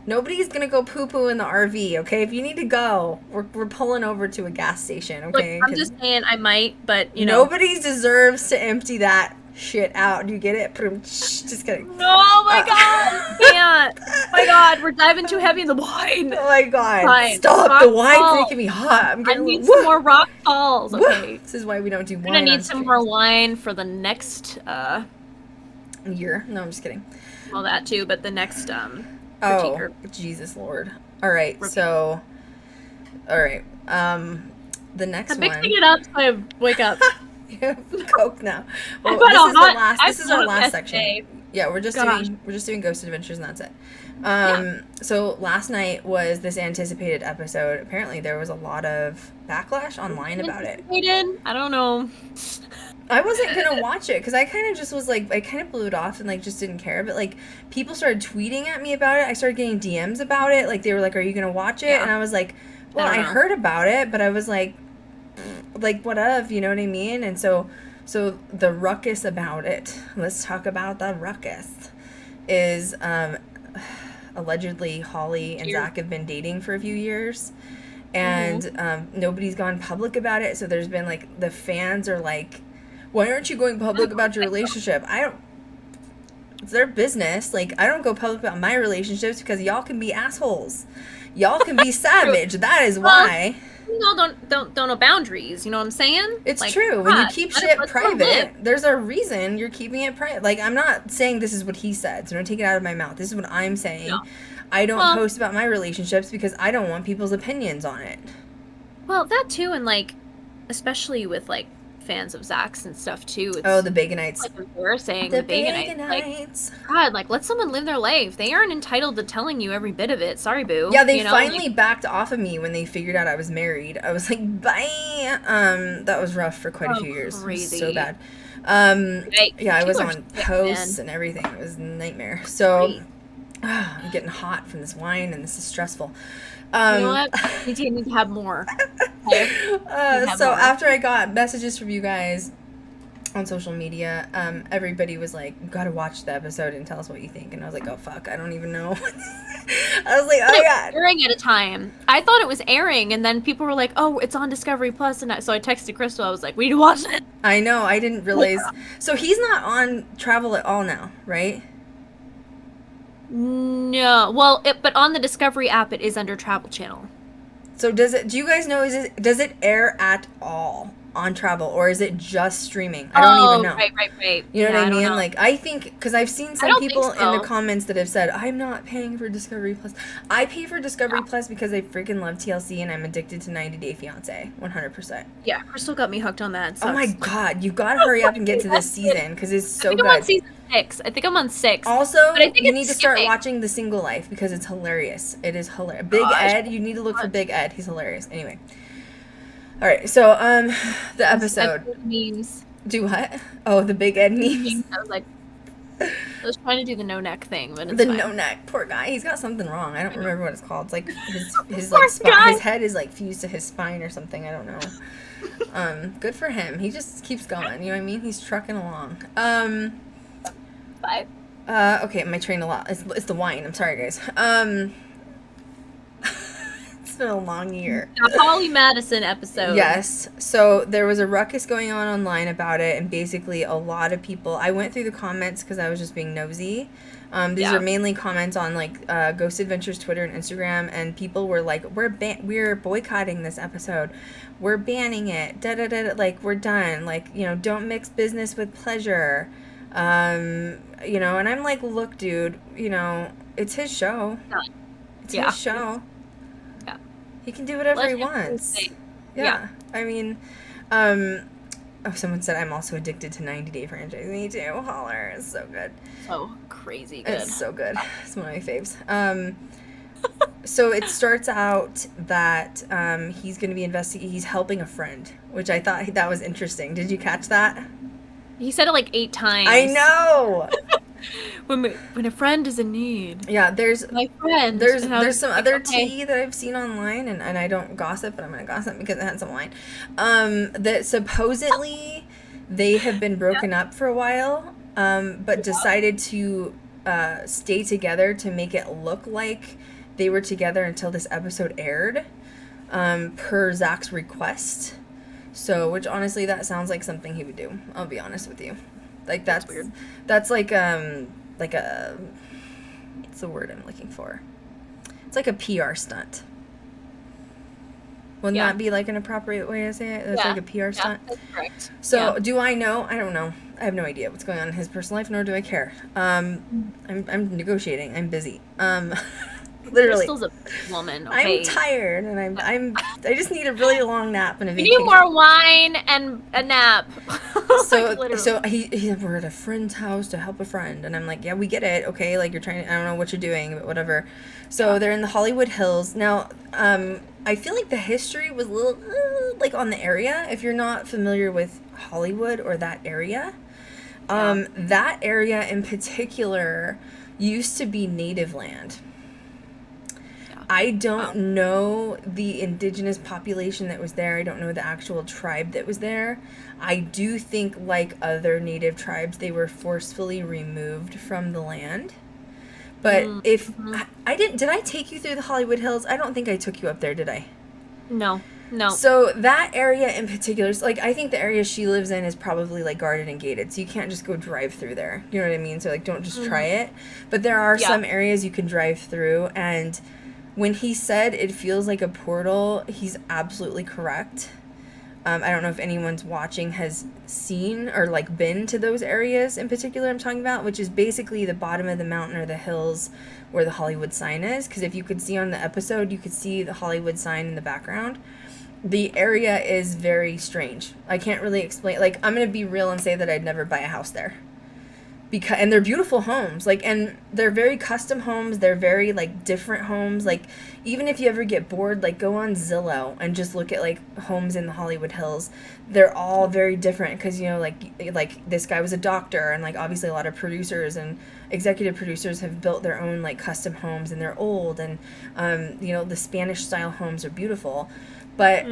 Nobody's gonna go poo-poo in the RV, okay? If you need to go, we're pulling over to a gas station, okay? Look, I'm just saying I might, but, you know. Nobody deserves to empty that shit out. Do you get it? Just kidding. Oh my god! Can't. Oh my god, we're diving too heavy in the wine. Oh my god. Fine. Stop. Rock The wine's falls. making me hot. I need some more rock falls, okay? This is why we don't do wine. We're gonna on need some streams. more wine for the next, year. No, I'm just kidding. well, that too, but the next, Oh, critiquer. Jesus Lord. All right, Repeat. so, all right, the next I'm one. mixing it up so I wake up. You have Coke now. Well, got this a is the hot- last. I This is our thought last yesterday. section. Yeah, we're just Gosh. doing Ghost Adventures, and that's it. Yeah. So last night was this anticipated episode. Apparently, there was a lot of backlash online about it. Anticipated? I don't know. I wasn't gonna watch it because I kind of just was like, I kind of blew it off and like just didn't care. But like, people started tweeting at me about it. I started getting DMs about it. Like they were like, "Are you gonna watch it?" Yeah. And I was like, "Well, I I don't know. heard about it, but I was like, what of?" You know what I mean? And so the ruckus about it. Let's talk about the ruckus. Is allegedly Holly and Here. Zach have been dating for a few years. And nobody's gone public about it. So there's been like the fans are like, why aren't you going public about your relationship? It's their business. Like, I don't go public about my relationships because y'all can be assholes. Y'all can be savage. That is why. No, don't know boundaries. You know what I'm saying? It's Like, true. When you God, keep let shit us live. private, there's a reason you're keeping it private. Like, I'm not saying this is what he said, so don't take it out of my mouth. This is what I'm saying. No. I don't Well- post about my relationships because I don't want people's opinions on it. Well, that too, and like, especially with like fans of Zach's and stuff too. It's Oh, the Bagonites. like embarrassing. The Bagonites. Like, Bagonites. God, like let someone live their life. They aren't entitled to telling you every bit of it. Sorry, boo. Yeah, they You know, finally like, backed off of me when they figured out I was married. I was like, bye. That was rough for quite a Oh, few years. It was crazy. so bad. right, Yeah, I was people are on sick, posts man. and everything. It was a nightmare. So, Right. I'm getting hot from this wine, and this is stressful. You know what? We need to have more. Okay? have So more. after I got messages from you guys on social media, everybody was like, "You gotta watch the episode and tell us what you think." And I was like, "Oh fuck, I don't even know." I was like, "Oh god." Airing at a time. I thought it was airing, and then people were like, "Oh, it's on Discovery Plus," and so I texted Krystal. I was like, "We need to watch it." I know. I didn't realize. So he's not on travel at all now, right? No, well, but on the Discovery app, it is under Travel Channel. So do you guys know? Does it air at all on travel, or is it just streaming? I don't even know. Right. You know Yeah, what I don't mean? know. Like, I think, because I've seen some don't think people in the so. comments that have said, I'm not paying for Discovery Plus. I pay for Discovery Plus because I freaking love TLC and I'm addicted to 90 Day Fiancé, 100%. Yeah, Krystal got me hooked on that. It Oh my sucks. god, you've got to hurry up and get to this season because it's so I think I'm on good. season 6. I think I'm on 6. Also, But I think you it's need to start skipping. watting The Single Life because it's hilarious. It is hilarious. Big Gosh. Ed, you need to look for Big Ed. He's hilarious. Anyway. All right, so the episode. Memes. Do what? Oh, the Big Ed memes. I was like, I was trying to do the no neck thing, but it's The fine. no neck, poor guy. He's got something wrong. I don't remember what it's called. It's like his Poor like guy. his head is like fused to his spine or something. I don't know. Good for him. He just keeps going. You know what I mean? He's trucking along. Bye. Okay, my train a lot. It's the wine. I'm sorry, guys. It's been a long year. The Holly Madison episode. Yes. So there was a ruckus going on online about it, and basically a lot of people. I went through the comments because I was just being nosy. These Yeah. are mainly comments on like Ghost Adventures Twitter and Instagram, and people were like, "We're boycotting this episode. We're banning it. Da da da. Like we're done. Like don't mix business with pleasure. And I'm like, look, dude. It's his show. Done. It's Yeah. his show. Yeah. He can do whatever Let he him do his wants. thing. Yeah. I mean, someone said I'm also addicted to 90 Day Franchise. Me too. Holler. It's so good. So crazy good. It's so good. It's one of my faves. So it starts out that he's going to be he's helping a friend, which I thought that was interesting. Did you catch that? He said it like 8 times. I know. When a friend is in need. Yeah, there's My friend. There's And I was some like, other okay. tea that I've seen online, and I don't gossip, but I'm gonna gossip because it had some wine. That supposedly they have been broken up for a while, but decided to stay together to make it look like they were together until this episode aired, per Zach's request. So, which honestly, that sounds like something he would do. I'll be honest with you. Like, that's weird. That's like a, what's the word I'm looking for? It's like a PR stunt. Wouldn't that be like an appropriate way to say it? It's like a PR stunt. That's correct. So, do I know? I don't know. I have no idea what's going on in his personal life, nor do I care. I'm negotiating. I'm busy. Literally. Crystal's a woman. Okay? I'm tired, and I just need a really long nap and a You vacation. need more wine and a nap. So we're at a friend's house to help a friend, and I'm like, yeah, we get it, okay, like, you're trying to, I don't know what you're doing, but whatever. So they're in the Hollywood Hills. Now, I feel like the history was a little, like, on the area, if you're not familiar with Hollywood or that area. That area in particular used to be native land. I don't know the indigenous population that was there. I don't know the actual tribe that was there. I do think, like other native tribes, they were forcefully removed from the land. But I did I take you through the Hollywood Hills? I don't think I took you up there, did I? No. So that area in particular, like, I think the area she lives in is probably, like, guarded and gated, so you can't just go drive through there. You know what I mean? So, like, don't just try it. But there are some areas you can drive through, and when he said it feels like a portal, he's absolutely correct. I don't know if anyone's watching has seen or, like, been to those areas in particular I'm talking about, which is basically the bottom of the mountain or the hills where the Hollywood sign is. Because if you could see on the episode, you could see the Hollywood sign in the background. The area is very strange. I can't really explain. Like, I'm going to be real and say that I'd never buy a house there. And they're beautiful homes, like, and they're very custom homes. They're very, like, different homes. Like, even if you ever get bored, like, go on Zillow and just look at, like, homes in the Hollywood Hills. They're all very different because, you know, like this guy was a doctor, and, like, obviously a lot of producers and executive producers have built their own, like, custom homes, and they're old, and you know, the Spanish style homes are beautiful. But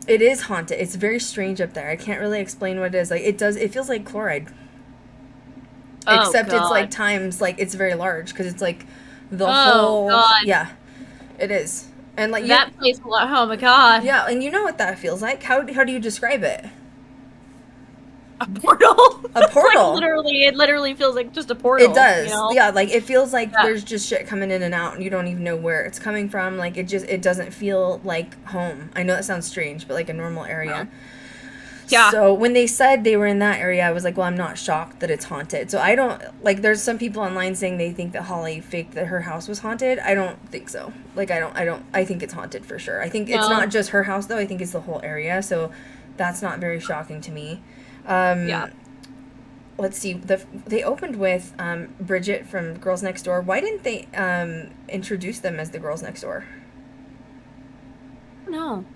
it is haunted. It's very strange up there. I can't really explain what it is. Like, it feels like chloride. Except it's, like, times, like, it's very large, because it's, like, the whole... God. Yeah, it is. And, like, that place, oh, my God. Yeah, and you know what that feels like. How do you describe it? A portal. A portal. Like, it literally feels like just a portal. It does. You know? Yeah, like, it feels like there's just shit coming in and out, and you don't even know where it's coming from. Like, it doesn't feel like home. I know that sounds strange, but, like, a normal area. Yeah. So when they said they were in that area, I was like, well, I'm not shocked that it's haunted. So I don't, like, there's some people online saying they think that Holly faked that her house was haunted. I don't think so. Like, I think it's haunted for sure. I think it's not just her house, though. I think it's the whole area. So that's not very shocking to me. Let's see. They opened with Bridget from Girls Next Door. Why didn't they introduce them as the Girls Next Door? No.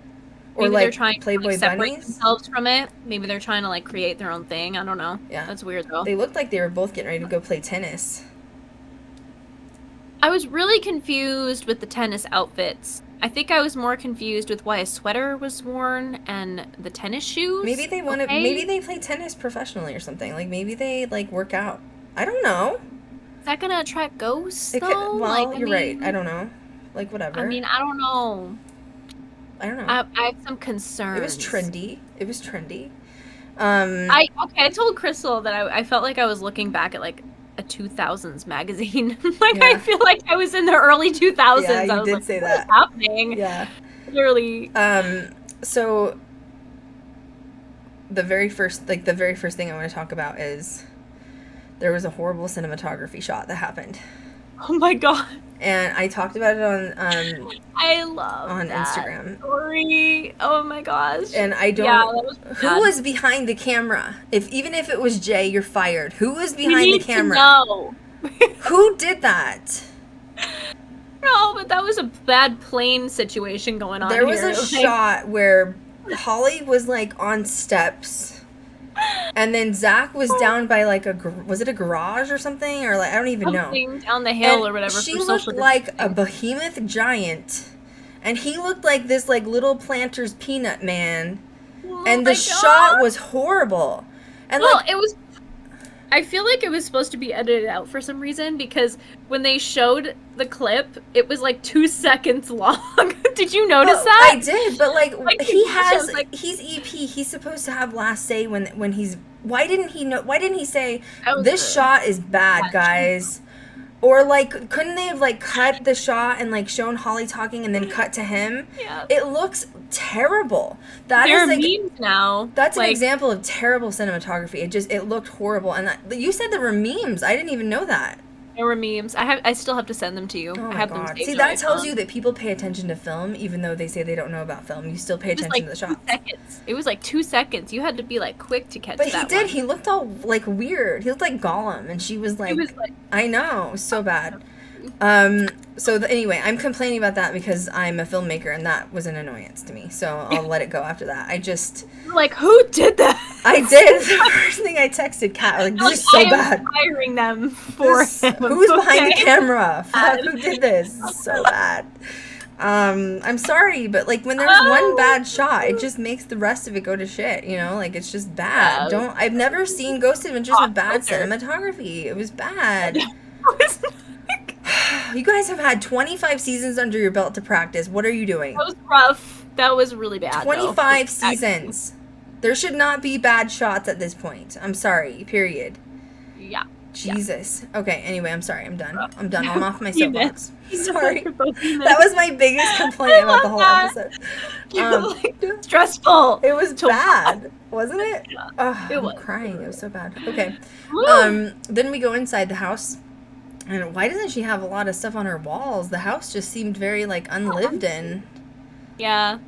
Or, maybe like, they're trying Playboy to, like, separate bunnies? themselves from it. Maybe they're trying to, like, create their own thing. I don't know. Yeah. That's weird, though. They looked like they were both getting ready to go play tennis. I was really confused with the tennis outfits. I think I was more confused with why a sweater was worn and the tennis shoes. Maybe they want to. Maybe they play tennis professionally or something. Like, maybe they, like, work out. I don't know. Is that gonna attract ghosts, though? Well, like, you're right. I don't know. Like, whatever. I mean, I don't know. I don't know. I have some concerns. It was trendy. I told Krystal that I felt like I was looking back at, like, a 2000s magazine. I feel like I was in the early 2000s. Yeah, you I was did like, say what that. is happening? Yeah. Literally. So the very first thing I want to talk about is there was a horrible cinematography shot that happened. Oh my God. And I talked about it on I love on that Instagram. Story. Oh my gosh. And I don't. Yeah, that was who was behind the camera? Even if it was Jay, you're fired. Who was behind the camera? No. Who did that? No, but that was a bad plane situation going on. There was a shot where Holly was, like, on steps. And then Zach was down by, like, was it a garage or something? Or, like, I don't even know. Down the hill and or whatever. She looked like a behemoth giant. And he looked like this, like, little Planters peanut man. Oh and the shot was horrible. And, well, like, it was... I feel like it was supposed to be edited out for some reason because when they showed the clip, it was like 2 seconds long. Did you notice that? I did, but he's EP. He's supposed to have last say when he's. Why didn't he say this shot is bad, guys? Or like, couldn't they have like cut the shot and like shown Holly talking and then cut to him? Yeah. It looks terrible. There are memes now. That's an example of terrible cinematography. It looked horrible. And you said there were memes. I didn't even know that. There were memes. I still have to send them to you. Oh I my have God. them saved. See, that tells you that people pay attention to film, even though they say they don't know about film. You still pay attention to the shots. 2 seconds. It was like 2 seconds. You had to be like quick to catch that. But he did. He looked all like weird. He looked like Gollum, and she was like, I know, so bad. Anyway, I'm complaining about that because I'm a filmmaker, and that was an annoyance to me. So I'll let it go after that. Like, who did that? I did. The first thing I texted Kat, like, this is so bad. Firing them for him. Who's behind the camera? Fuck, who did this? This is so bad. I'm sorry, but like when there's one bad shot, it just makes the rest of it go to shit, you know? Like it's just bad. I've never seen Ghost Adventures with bad cinematography. It was bad. You guys have had 25 seasons under your belt to practice. What are you doing? That was rough. That was really bad. 25 seasons. There should not be bad shots at this point. I'm sorry. Period. Yeah. Jesus. Okay, anyway, I'm sorry. I'm done. I'm off my soapbox. Sorry. That was my biggest complaint about the whole episode. Stressful. It was bad, wasn't it? Yeah, I'm crying. It was so bad. Okay. Woo. Then we go inside the house. And why doesn't she have a lot of stuff on her walls? The house just seemed very, like, unlived in. Yeah.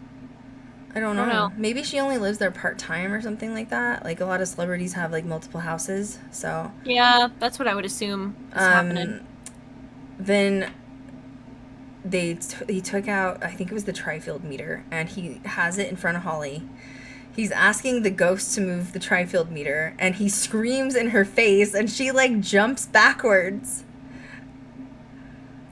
I don't know. Maybe she only lives there part-time or something like that. Like, a lot of celebrities have, like, multiple houses, so. Yeah, that's what I would assume is happening. Then he took out, I think it was the tri-field meter, and he has it in front of Holly. He's asking the ghost to move the tri-field meter, and he screams in her face, and she, like, jumps backwards.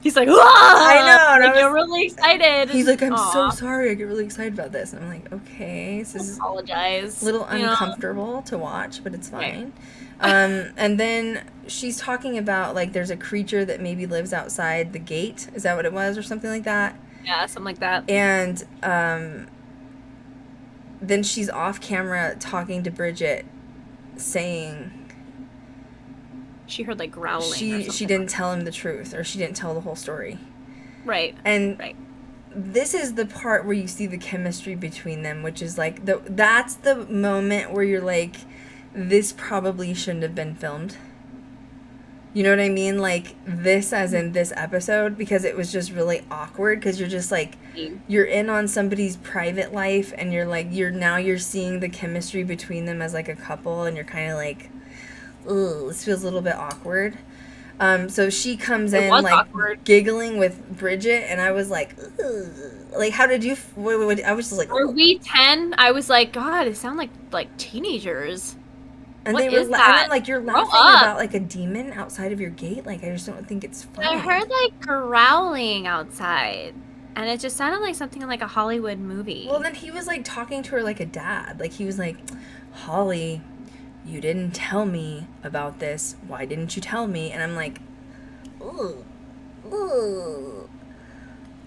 He's like, I know. And I get really excited. He's like, I'm so sorry. I get really excited about this. And I'm like, okay, this is apologize. A little uncomfortable to watch, but it's fine. Right. And then she's talking about, like, there's a creature that maybe lives outside the gate. Is that what it was, or something like that? Yeah, something like that. And then she's off camera talking to Bridget, saying she heard like growling. She didn't tell him the truth, or she didn't tell the whole story. Right. And this is the part where you see the chemistry between them, which is like that's the moment where you're like, this probably shouldn't have been filmed. You know what I mean? Like this, as in this episode, because it was just really awkward. Because you're just like, you're in on somebody's private life, and you're like, you're seeing the chemistry between them as like a couple, and you're kind of like, ooh, this feels a little bit awkward. So she comes in like awkward, giggling with Bridget, and I was like, ugh. Like, how did you? I was just like, were we 10? I was like, God, it sounded like teenagers. And what they were is that? like, you're laughing about like a demon outside of your gate. Like, I just don't think it's funny. I heard like growling outside, and it just sounded like something in like a Hollywood movie. Well, then he was like talking to her like a dad. Like he was like, Holly, you didn't tell me about this. Why didn't you tell me? And I'm like, ooh,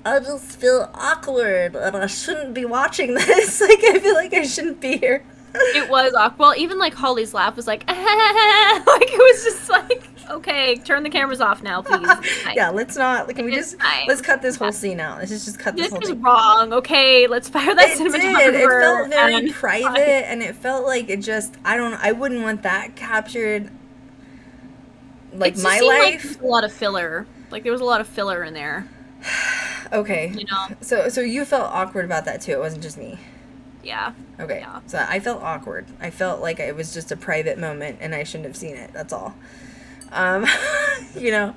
I just feel awkward, and I shouldn't be watching this. Like, I feel like I shouldn't be here. It was awkward. Well, even like Holly's laugh was like, like it was just like, okay, turn the cameras off now, please. Yeah, let's not. Like, can we just let's cut this whole scene out? Let's just cut this whole thing. This is wrong. Okay, let's fire that cinematographer. It felt very private, and it felt like it just. I wouldn't want that captured. Like my life. Like a lot of filler. Like there was a lot of filler in there. Okay. You know. So you felt awkward about that too. It wasn't just me. Yeah. Okay. Yeah. So I felt awkward. I felt like it was just a private moment and I shouldn't have seen it. That's all. You know.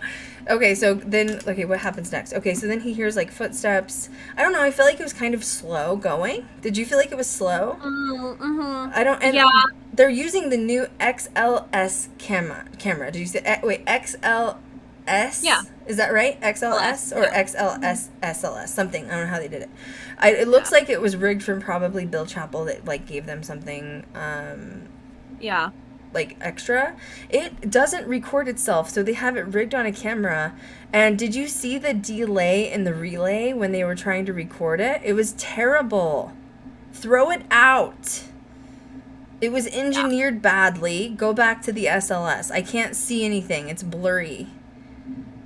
Okay, so then what happens next? Okay, so then he hears like footsteps. I don't know, I feel like it was kind of slow going. Did you feel like it was slow? Mm-hmm. I don't and they're using the new XLS camera. Did you say XLS? Yeah. Is that right? XLS or XLS SLS? Something. I don't know how they did it. It looks like it was rigged from probably Bill Chappell that like gave them something. Yeah. like extra, it doesn't record itself, so they have it rigged on a camera. And did you see the delay in the relay when they were trying to record it? It was terrible. Throw it out. It was engineered badly. Go back to the SLS. I can't see anything. It's blurry.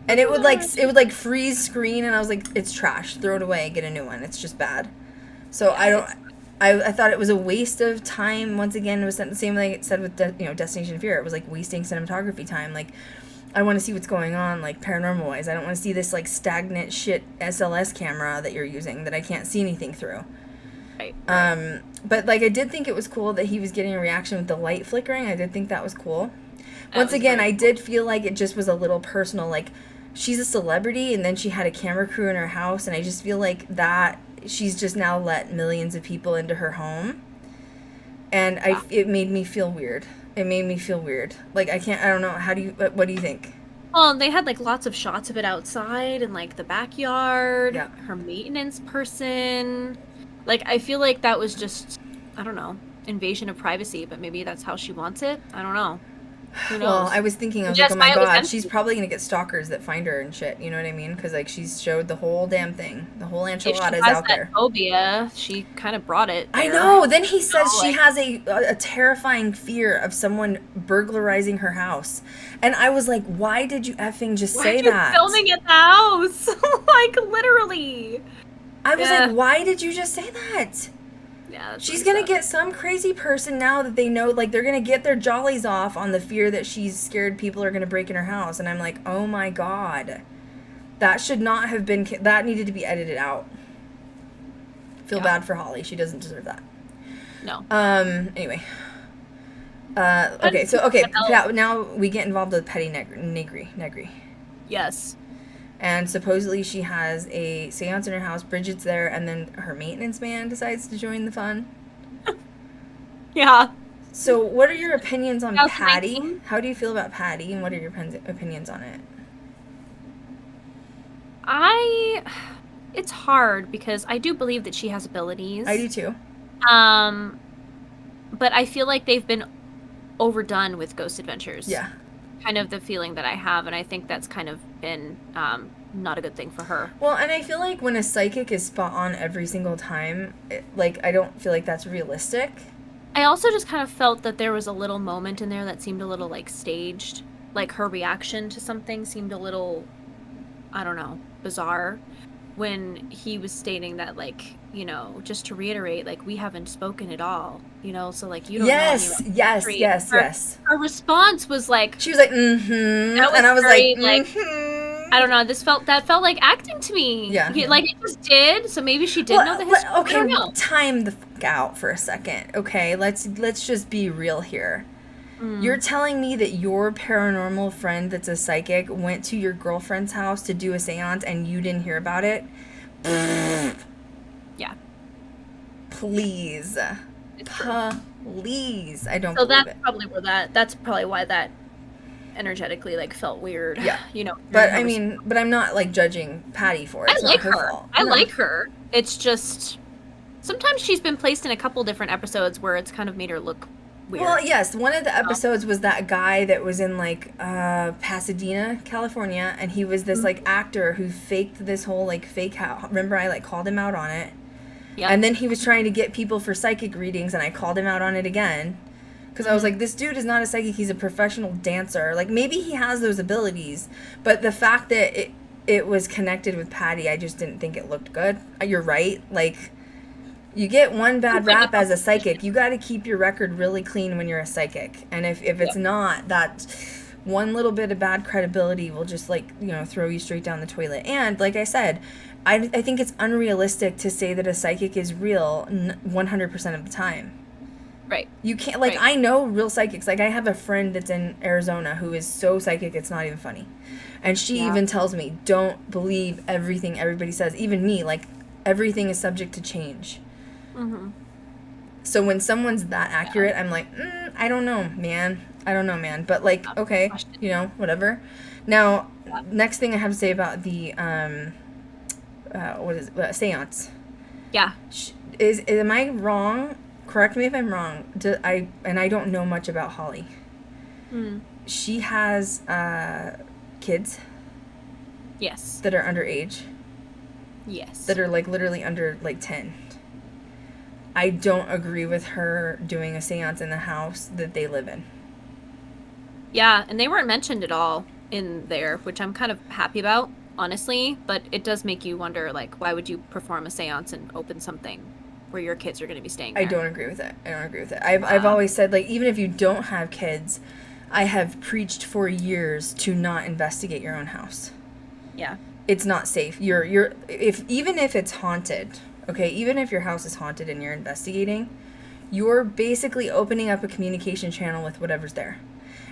And it would like freeze screen, and I was like, it's trash. Throw it away. Get a new one. It's just bad. So I thought it was a waste of time. Once again, it was the same like it said with Destination Fear. It was like wasting cinematography time. Like, I want to see what's going on, like paranormal wise. I don't want to see this like stagnant shit SLS camera that you're using that I can't see anything through. Right. But like I did think it was cool that he was getting a reaction with the light flickering. I did think that was cool. Once again, I did feel like it just was a little personal. Like, she's a celebrity, and then she had a camera crew in her house, and I just feel like that she's just now let millions of people into her home, and it made me feel weird. It made me feel weird. Like, I don't know. What do you think? Well, they had like lots of shots of it outside and like the backyard. Yeah. Her maintenance person. Like, I feel like that was just, I don't know, invasion of privacy, but maybe that's how she wants it. I don't know. Who knows? Well, I was thinking, I was like, oh my god, she's probably going to get stalkers that find her and shit. You know what I mean? Because, like, she's showed the whole damn thing. The whole enchilada is out there. If she has that phobia, she kind of brought it there. I know. Then he says she has a terrifying fear of someone burglarizing her house. And I was like, why did you effing just say that? Why are you filming at the house? Like, literally. I was like, why did you just say that? Yeah, she's gonna get some crazy person now that they know, like, they're gonna get their jollies off on the fear that she's scared people are gonna break in her house. And I'm like, oh my god, that should not have been, that needed to be edited out. Feel bad for Holly. She doesn't deserve that. No. Anyway. Okay, now we get involved with Petty Negri. Yes. And supposedly she has a seance in her house. Bridget's there, and then her maintenance man decides to join the fun. Yeah. So what are your opinions on Patty? How do you feel about Patty, and what are your opinions on it? It's hard because I do believe that she has abilities. I do too. But I feel like they've been overdone with Ghost Adventures. Yeah. Kind of the feeling that I have, and I think that's kind of been not a good thing for her. Well, and I feel like when a psychic is spot on every single time, I don't feel like that's realistic. I also just kind of felt that there was a little moment in there that seemed a little, like, staged. Like, her reaction to something seemed a little, I don't know, bizarre. When he was stating that, like, just to reiterate, like, we haven't spoken at all, so, like, you don't know. Yes. Her response was like, she was like, and I was very, like, mm-hmm. I don't know, that felt like acting to me. Yeah. Like, it just did, so maybe she did know the history. Okay, I don't know. Time the fuck out for a second, okay? Let's just be real here. You're telling me that your paranormal friend that's a psychic went to your girlfriend's house to do a seance and you didn't hear about it? Yeah. Please. Please. I don't so believe that's it. That's probably why that energetically, like, felt weird. Yeah. But I mean, but I'm not, like, judging Patty for it. It's not her fault. I like her. It's just sometimes she's been placed in a couple different episodes where it's kind of made her look weird. Well, yes, one of the episodes was that guy that was in, like, Pasadena, California, and he was this, like, actor who faked this whole, like, fake house. Remember, I, like, called him out on it? Yeah. And then he was trying to get people for psychic readings, and I called him out on it again. Because I was like, this dude is not a psychic, he's a professional dancer. Like, maybe he has those abilities, but the fact that it was connected with Patty, I just didn't think it looked good. You're right, like, you get one bad rap as a psychic. You got to keep your record really clean when you're a psychic. And if it's not, that one little bit of bad credibility will just, like, throw you straight down the toilet. And like I said, I think it's unrealistic to say that a psychic is real 100% of the time. Right. You can't, like, I know real psychics. Like, I have a friend that's in Arizona who is so psychic it's not even funny. And she even tells me, don't believe everything everybody says. Even me, like, everything is subject to change. Mm-hmm. So when someone's that accurate, I'm like, I don't know, man. But, like, okay, whatever. Now, next thing I have to say about the, seance. Yeah. Am I wrong? Correct me if I'm wrong. I don't know much about Holly. She has kids Yes. that are underage, Yes. that are, like, literally under, like, 10. I don't agree with her doing a seance in the house that they live in. Yeah, and they weren't mentioned at all in there, which I'm kind of happy about, honestly. But it does make you wonder, like, why would you perform a seance and open something where your kids are going to be staying there? I don't agree with it. I've always said, like, even if you don't have kids, I have preached for years to not investigate your own house. Yeah. It's not safe. Even if it's haunted, okay, even if your house is haunted and you're investigating, you're basically opening up a communication channel with whatever's there.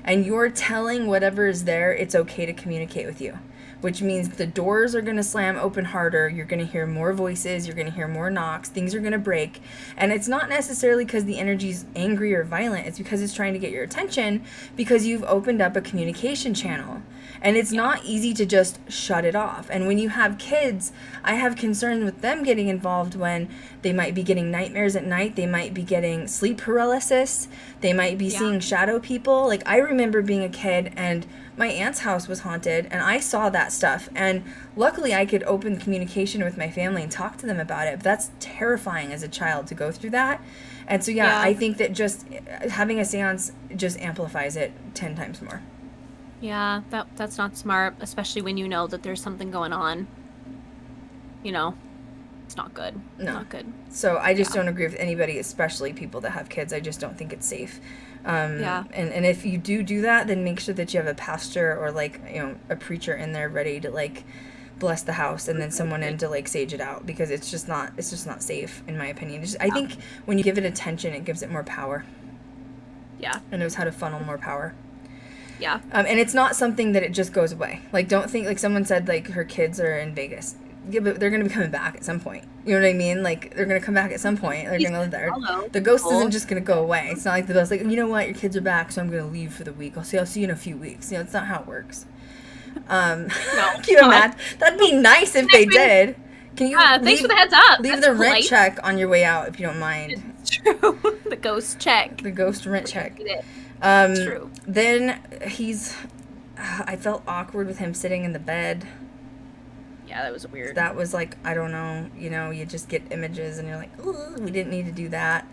And you're telling whatever is there it's okay to communicate with you. Which means the doors are going to slam open harder, you're going to hear more voices, you're going to hear more knocks, things are going to break. And it's not necessarily because the energy's angry or violent, it's because it's trying to get your attention because you've opened up a communication channel. And it's not easy to just shut it off. And when you have kids, I have concerns with them getting involved when they might be getting nightmares at night, they might be getting sleep paralysis, they might be seeing shadow people. Like, I remember being a kid and my aunt's house was haunted and I saw that stuff, and luckily I could open communication with my family and talk to them about it. But that's terrifying as a child to go through that. And so I think that just having a seance just amplifies it 10 times more. Yeah, that's not smart, especially when you know that there's something going on. You know, it's not good. No. Not good. So I just don't agree with anybody, especially people that have kids. I just don't think it's safe. And if you do that, then make sure that you have a pastor or, like, you know, a preacher in there ready to, like, bless the house, and then someone in to, like, sage it out, because it's just not safe, in my opinion. I think when you give it attention, it gives it more power. Yeah. It knows how to funnel more power. Yeah. And it's not something that it just goes away. Like, don't think, like, someone said, like, her kids are in Vegas. Yeah, but they're going to be coming back at some point. You know what I mean? Like, they're going to come back at some point. They're going to live there. The ghost isn't just going to go away. It's not like the ghost, like, you know what, your kids are back, so I'm going to leave for the week. I'll see you in a few weeks. You know, it's not how it works. No. Can you imagine? That'd be nice if they did. Can you thanks for the heads up. Leave That's the rent polite. check on your way out if you don't mind. It's true. The ghost check. The ghost rent check. It's true. Then I felt awkward with him sitting in the bed. Yeah, that was weird. That was like, I don't know, you know, you just get images and you're like, ooh, we didn't need to do that.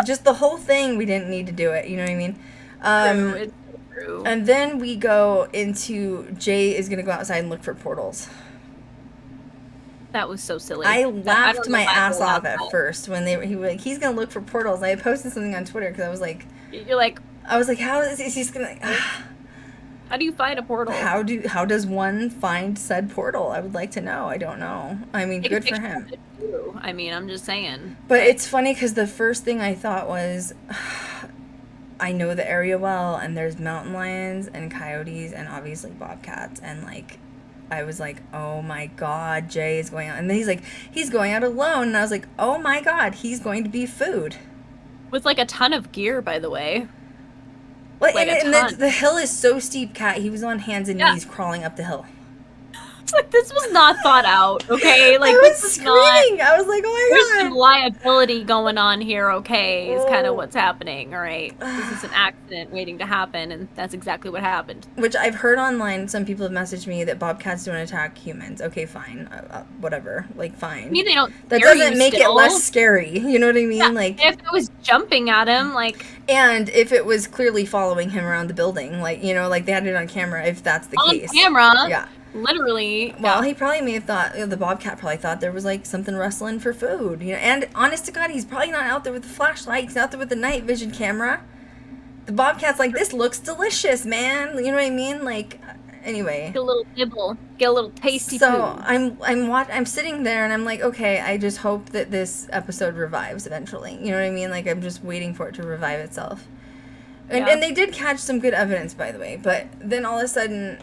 Just the whole thing, we didn't need to do it, you know what I mean? It's true. And then we go into, Jay is going to go outside and look for portals. That was so silly. I laughed my ass off at first when he was like, he's going to look for portals. I posted something on Twitter because I was like, how is he's going to... How do you find a portal? How does one find said portal? I would like to know. I don't know. I mean, good for him. I mean, I'm just saying. But it's funny because the first thing I thought was, I know the area well, and there's mountain lions and coyotes and obviously bobcats, and, like, I was like, oh my God, Jay is going out. And then he's like, he's going out alone. And I was like, oh my God, he's going to be food. With, like, a ton of gear, by the way. Well, Like and the hill is so steep, Kat. He was on hands and knees crawling up the hill. It's like, this was not thought out, okay? Like, I was this is screaming. I was like, oh my there's God. some liability going on here, okay, is kind of what's happening, all right? This is an accident waiting to happen, and that's exactly what happened. Which I've heard online, some people have messaged me that bobcats don't attack humans. Okay, fine. Whatever. Like, fine. I mean, they don't That scare doesn't you make it still. less scary. You know what I mean? Yeah, Like, if it was jumping at him, like... and if it was clearly following him around the building, like, you know, like they had it on camera if that's the case. On camera? Yeah. Literally. Well, he probably may have thought, the bobcat probably thought there was, like, something rustling for food, you know, and honest to God, he's probably not out there with the flashlight, he's out there with the night vision camera. The bobcat's like, this looks delicious, man, you know what I mean, like, anyway. Get a little nibble, get a little tasty So, food. I'm sitting there, and I'm like, okay, I just hope that this episode revives eventually, you know what I mean, like, I'm just waiting for it to revive itself. And they did catch some good evidence, by the way, but then all of a sudden...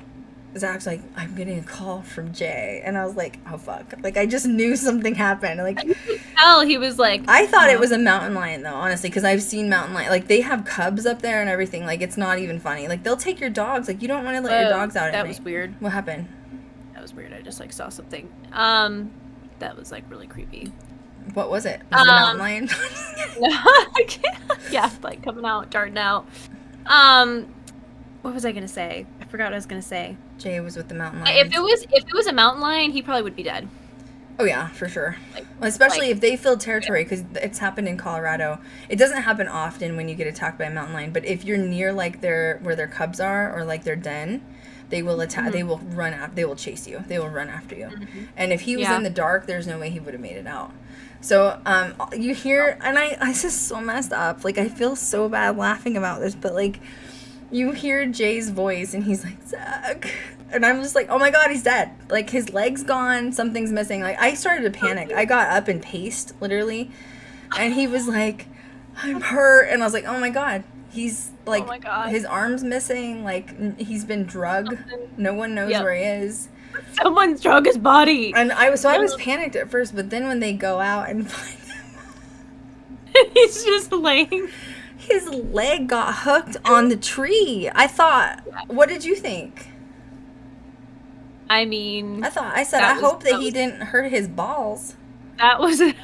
Zach's like, I'm getting a call from Jay. And I was like, oh, fuck. Like, I just knew something happened. Like, You could tell he was like... I thought it was a mountain lion, though, honestly, because I've seen mountain lion. Like, they have cubs up there and everything. Like, it's not even funny. Like, they'll take your dogs. Like, you don't want to let your dogs out at night. That was weird. What happened? That was weird. I just, like, saw something. That was, like, really creepy. What was it? Was it a mountain lion? Yeah, like, coming out, darting out. What was I gonna say? I forgot what I was gonna say. Jay was with the mountain lions. If it was a mountain lion, he probably would be dead. Oh yeah, for sure. Especially if they filled territory, because it's happened in Colorado. It doesn't happen often when you get attacked by a mountain lion, but if you're near like where their cubs are or like their den, they will attack. Mm-hmm. They will run out. They will chase you. They will run after you. Mm-hmm. And if he was in the dark, there's no way he would have made it out. So you hear, and I this is so messed up. Like I feel so bad laughing about this, but like you hear Jay's voice, and he's like, Zach. And I'm just like, oh my God, he's dead. Like, his leg's gone. Something's missing. Like, I started to panic. I got up and paced, literally. And he was like, I'm hurt. And I was like, oh my God. He's, like, his arm's missing. Like, he's been drugged. No one knows where he is. Someone's drug his body. And I was panicked at first. But then when they go out and find him. He's just laying. His leg got hooked on the tree. I thought, what did you think? I mean, I said, I hope that he didn't hurt his balls. That was it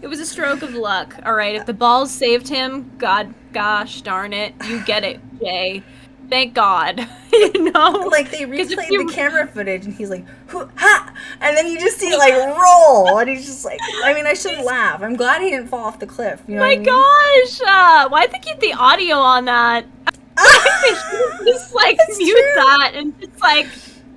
was a stroke of luck. All right, if the balls saved him, gosh darn it, you get it, Jay. Thank God, you know. Like they replayed the camera footage, and he's like, ha, and then you just see like roll, and he's just like, I mean, I shouldn't laugh. I'm glad he didn't fall off the cliff. You know what I mean? Gosh, why did they keep the audio on that? They should just like mute that and just like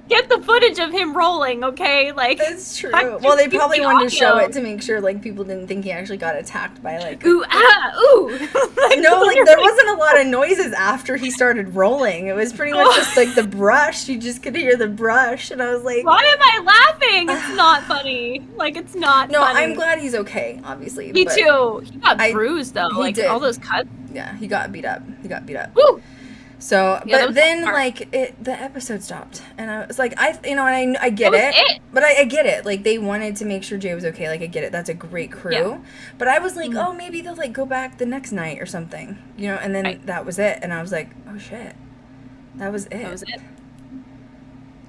get the footage of him rolling, okay? Like that's true. Well, they probably wanted to show it to make sure like people didn't think he actually got attacked by like ooh. Like, no, like there wasn't a lot of noises after he started rolling. It was pretty much just like the brush. You just could hear the brush, and I was like, why am I laughing? It's not funny. Like it's not. No, funny. I'm glad he's okay. Obviously, me too. He got bruised though. Like all those cuts. Yeah, he got beat up. Woo! So, but then like the episode stopped, and I was like, I get it, but I get it. Like they wanted to make sure Jay was okay. Like I get it. That's a great crew, but I was like, oh, maybe they'll like go back the next night or something, you know. And then that was it, and I was like, oh shit, that was it.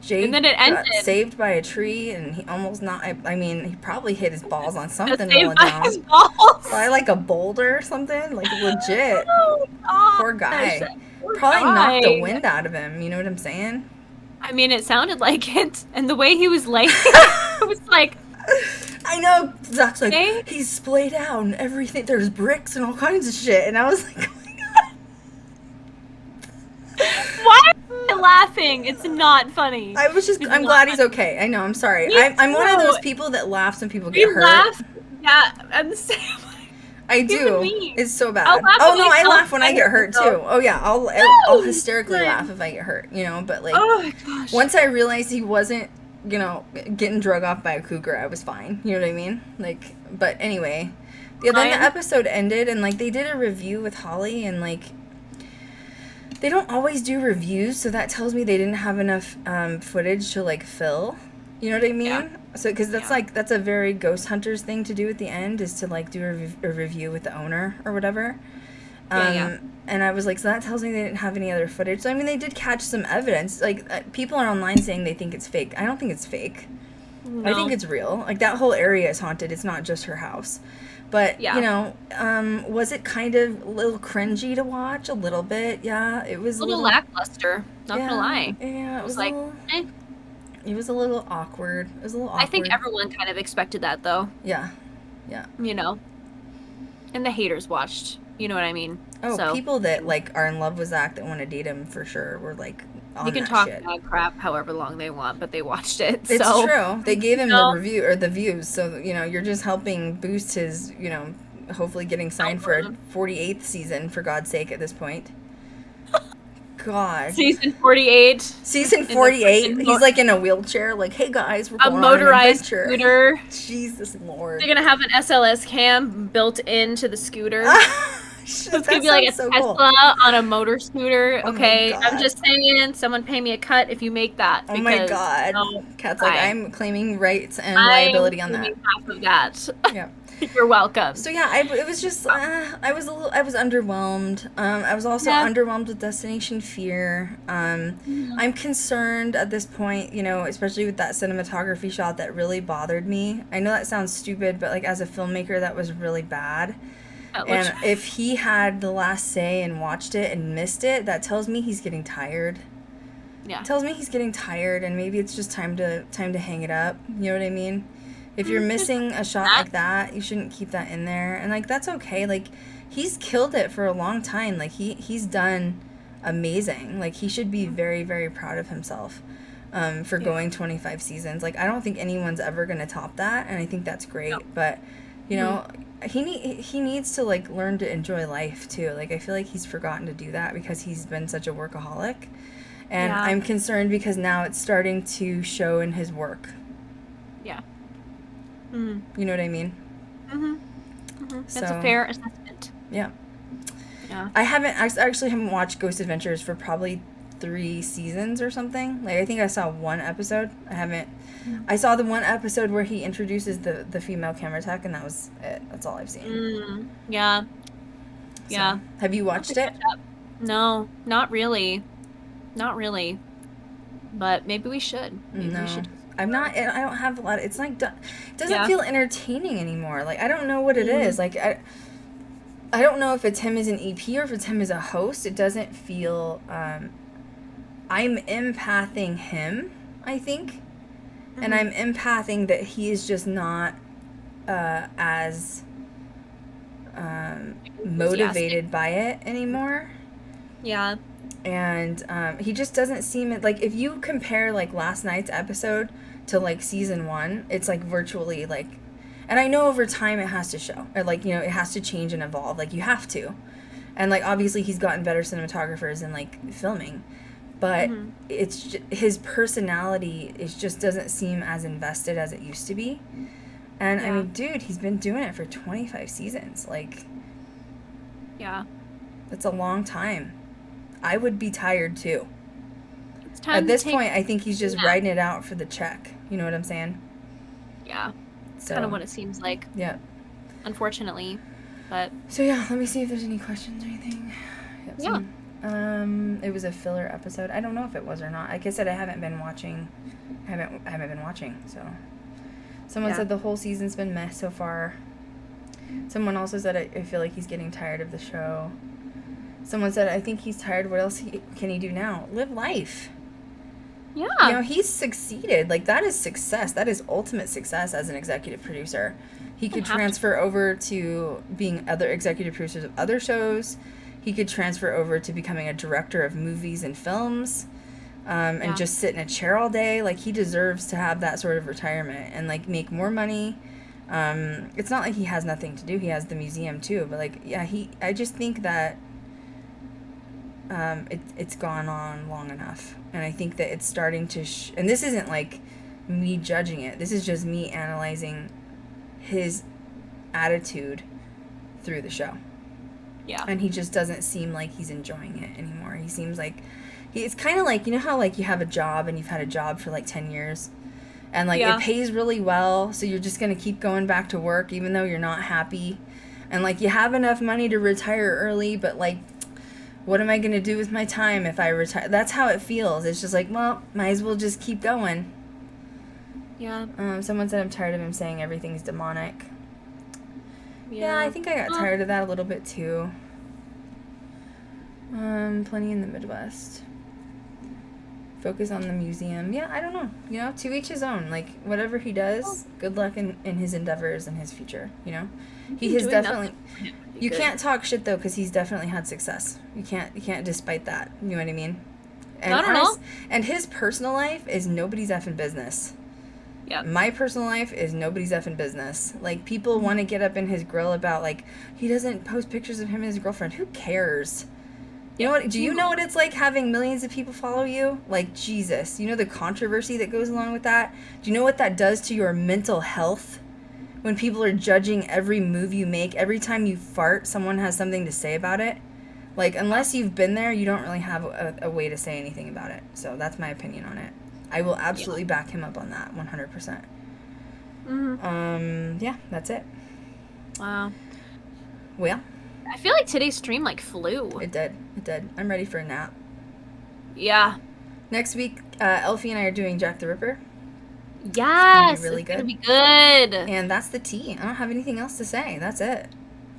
Jay and then it ended. Got saved by a tree, and he almost not. I mean, he probably hit his balls on something rolling down. His balls. By like a boulder or something, like legit. Oh, poor guy. Probably knocked the wind out of him. You know what I'm saying? I mean, it sounded like it, and the way he was laying, it was like. I know. Zach's like he's splayed out and everything. There's bricks and all kinds of shit, and I was like, oh my God. Why am I laughing? It's not funny. I'm glad he's okay. I know. I'm sorry. I'm one of those people that laughs when people get hurt. Laugh? Yeah, I'm the same. I do. It's so bad. Oh no, I laugh when I get hurt too. Oh yeah, I'll hysterically laugh if I get hurt, you know. But like, once I realized he wasn't, you know, getting drug off by a cougar, I was fine. You know what I mean? Like, but anyway, then the episode ended, and like they did a review with Holly, and like they don't always do reviews, so that tells me they didn't have enough footage to like fill. You know what I mean? Yeah. So, because that's a very Ghost Hunters thing to do at the end, is to like do a review with the owner or whatever. And I was like, so that tells me they didn't have any other footage. So I mean, they did catch some evidence. Like people are online saying they think it's fake. I don't think it's fake. No. I think it's real. Like that whole area is haunted. It's not just her house. But you know, was it kind of a little cringy to watch? A little bit, yeah. It was a little lackluster. Not gonna lie. Yeah, it was like. It was a little awkward. I think everyone kind of expected that, though. Yeah. You know, and the haters watched. You know what I mean? Oh, so, people that like are in love with Zach that want to date him for sure were like on you can that talk shit. Bad crap however long they want, but they watched it. It's so. True. They gave him the review or the views, so you know you're just helping boost his, you know, hopefully getting signed for a 48th season, for God's sake, at this point. God. Season 48. Season 48. He's like in a wheelchair, like, hey guys, we're going on an motorized adventure. Scooter. Jesus Lord. They're gonna have an SLS cam built into the scooter. It's gonna be like a Tesla on a motor scooter. Okay, I'm just saying, someone pay me a cut if you make that. Oh my God. Kat's like, I'm claiming rights and liability on that. Half of that. Yeah. You're welcome. So yeah, it was just I was underwhelmed. I was also underwhelmed with Destination Fear. I'm concerned at this point, you know, especially with that cinematography shot that really bothered me. I know that sounds stupid, but like as a filmmaker, that was really bad. And if he had the last say and watched it and missed it, that tells me he's getting tired. Yeah. It tells me he's getting tired, and maybe it's just time to hang it up. You know what I mean? If you're missing a shot like that, you shouldn't keep that in there. And, like, that's okay. Like, he's killed it for a long time. Like, he's done amazing. Like, he should be very, very proud of himself for going 25 seasons. Like, I don't think anyone's ever going to top that, and I think that's great. No. But, you know, he needs to, like, learn to enjoy life, too. Like, I feel like he's forgotten to do that because he's been such a workaholic. And I'm concerned because now it's starting to show in his work. Yeah. You know what I mean? So, that's a fair assessment. Yeah. I actually haven't watched Ghost Adventures for probably 3 seasons or something. Like, I think I saw 1 episode. I saw the 1 episode where he introduces the female camera tech, and that was it. That's all I've seen. Yeah. So, have you watched it? No, not really. Not really. But maybe we should. We should. I don't have a lot. It's like, it doesn't feel entertaining anymore. Like, I don't know what it is. Like, I don't know if it's him as an EP or if it's him as a host. It doesn't feel, I'm empathing him, I think. And I'm empathing that he is just not as motivated by it anymore. Yeah. And he just doesn't seem like, if you compare like last night's episode to like season 1, it's like virtually like, and I know over time it has to show, or like, you know, it has to change and evolve, like you have to, and like obviously he's gotten better cinematographers and like filming, but it's just, his personality just doesn't seem as invested as it used to be. And I mean, dude, he's been doing it for 25 seasons, like, that's a long time. I would be tired too. It's time at this point, I think he's just riding it out for the check. You know what I'm saying? Yeah. It's kind of what it seems like. Yeah. Unfortunately. But so yeah, let me see if there's any questions or anything. It was a filler episode. I don't know if it was or not. Like I said, I haven't been watching. So someone said the whole season's been meh so far. Someone also said I feel like he's getting tired of the show. Someone said, I think he's tired. What else can he do now? Live life. Yeah. You know, he's succeeded. Like, that is success. That is ultimate success as an executive producer. He could transfer over to being other executive producers of other shows. He could transfer over to becoming a director of movies and films, and just sit in a chair all day. Like, he deserves to have that sort of retirement and, like, make more money. It's not like he has nothing to do. He has the museum, too. But, like, I just think that it's gone on long enough, and I think that it's starting to and this isn't like me judging it, this is just me analyzing his attitude through the show. And he just doesn't seem like he's enjoying it anymore. He seems like it's kind of like, you know how like you have a job and you've had a job for like 10 years and like it pays really well, so you're just gonna keep going back to work even though you're not happy, and like you have enough money to retire early, but like, what am I going to do with my time if I retire? That's how it feels. It's just like, well, might as well just keep going. Yeah. Someone said I'm tired of him saying everything's demonic. Yeah, I think I got tired of that a little bit too. Plenty in the Midwest. Focus on the museum. Yeah, I don't know. You know, to each his own. Like, whatever he does, good luck in his endeavors and his future, you know? He has definitely... You can't talk shit, though, because he's definitely had success. You can't despite that. You know what I mean? And I don't know. And his personal life is nobody's effing business. Yeah. My personal life is nobody's effing business. Like, people want to get up in his grill about, like, he doesn't post pictures of him and his girlfriend. Who cares? You know what? Do you know what it's like having millions of people follow you? Like, Jesus. You know the controversy that goes along with that? Do you know what that does to your mental health? When people are judging every move you make, every time you fart, someone has something to say about it. Like, unless you've been there, you don't really have a way to say anything about it. So that's my opinion on it. I will absolutely back him up on that, 100%. Yeah, that's it. Wow. Well, I feel like today's stream, like, flew. It did. I'm ready for a nap. Yeah. Next week, Elfie and I are doing Jack the Ripper. Yes, it's gonna be really good. It's gonna be good. And that's the tea. I don't have anything else to say. That's it.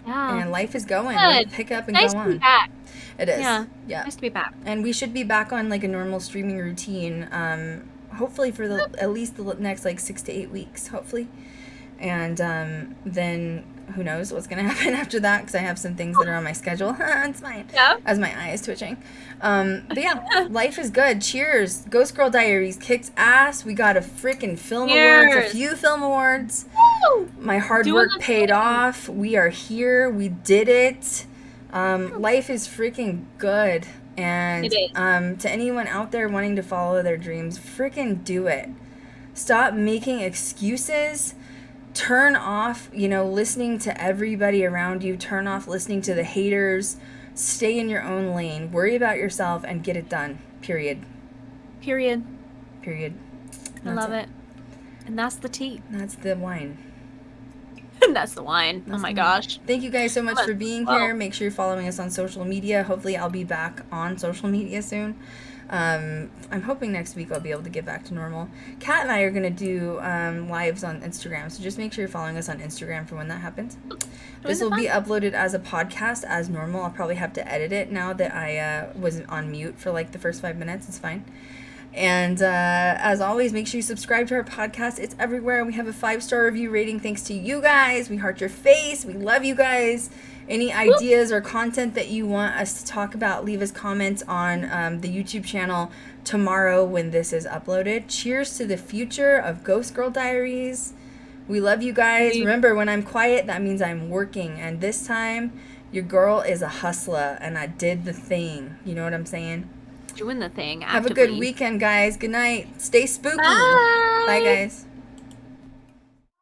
Yeah. And life is going. Good. We pick up and Nice go to be on. back. It is. Yeah. Yeah. Nice to be back. And we should be back on like a normal streaming routine. Hopefully for at least the next like 6 to 8 weeks. Hopefully. And then who knows what's gonna happen after that, because I have some things that are on my schedule. It's fine. Yeah. As my eye is twitching. But yeah, life is good. Cheers. Ghost Girl Diaries kicks ass. We got a freaking film awards, a few film awards. Woo! My hard Doing work the paid thing. off. We are here. We did it. Life is freaking good. And It is. to anyone out there wanting to follow their dreams, freaking do it. Stop making excuses. Turn off, listening to everybody around you. Turn off listening to the haters. Stay in your own lane. Worry about yourself and get it done. Period. Period. I love it. And that's the tea. That's the wine. That's the wine. That's oh my the wine. gosh. Thank you guys so much for being Wow. here. Make sure you're following us on social media. Hopefully I'll be back on social media soon. I'm hoping next week I'll be able to get back to normal. Kat and I are going to do lives on Instagram, so just make sure you're following us on Instagram for when that happens. This will be uploaded as a podcast as normal. I'll probably have to edit it now that I was on mute for like the first 5 minutes. It's fine. And as always, make sure you subscribe to our podcast. It's everywhere. We have a 5-star review rating thanks to you guys. We heart your face. We love you guys. Any ideas or content that you want us to talk about, leave us comments on the YouTube channel tomorrow when this is uploaded. Cheers to the future of Ghost Girl Diaries. We love you guys. Remember, when I'm quiet, that means I'm working. And this time, your girl is a hustler, and I did the thing. You know what I'm saying? Doing the thing. Have a Actively. good weekend, guys. Good night. Stay spooky. Bye. Bye guys.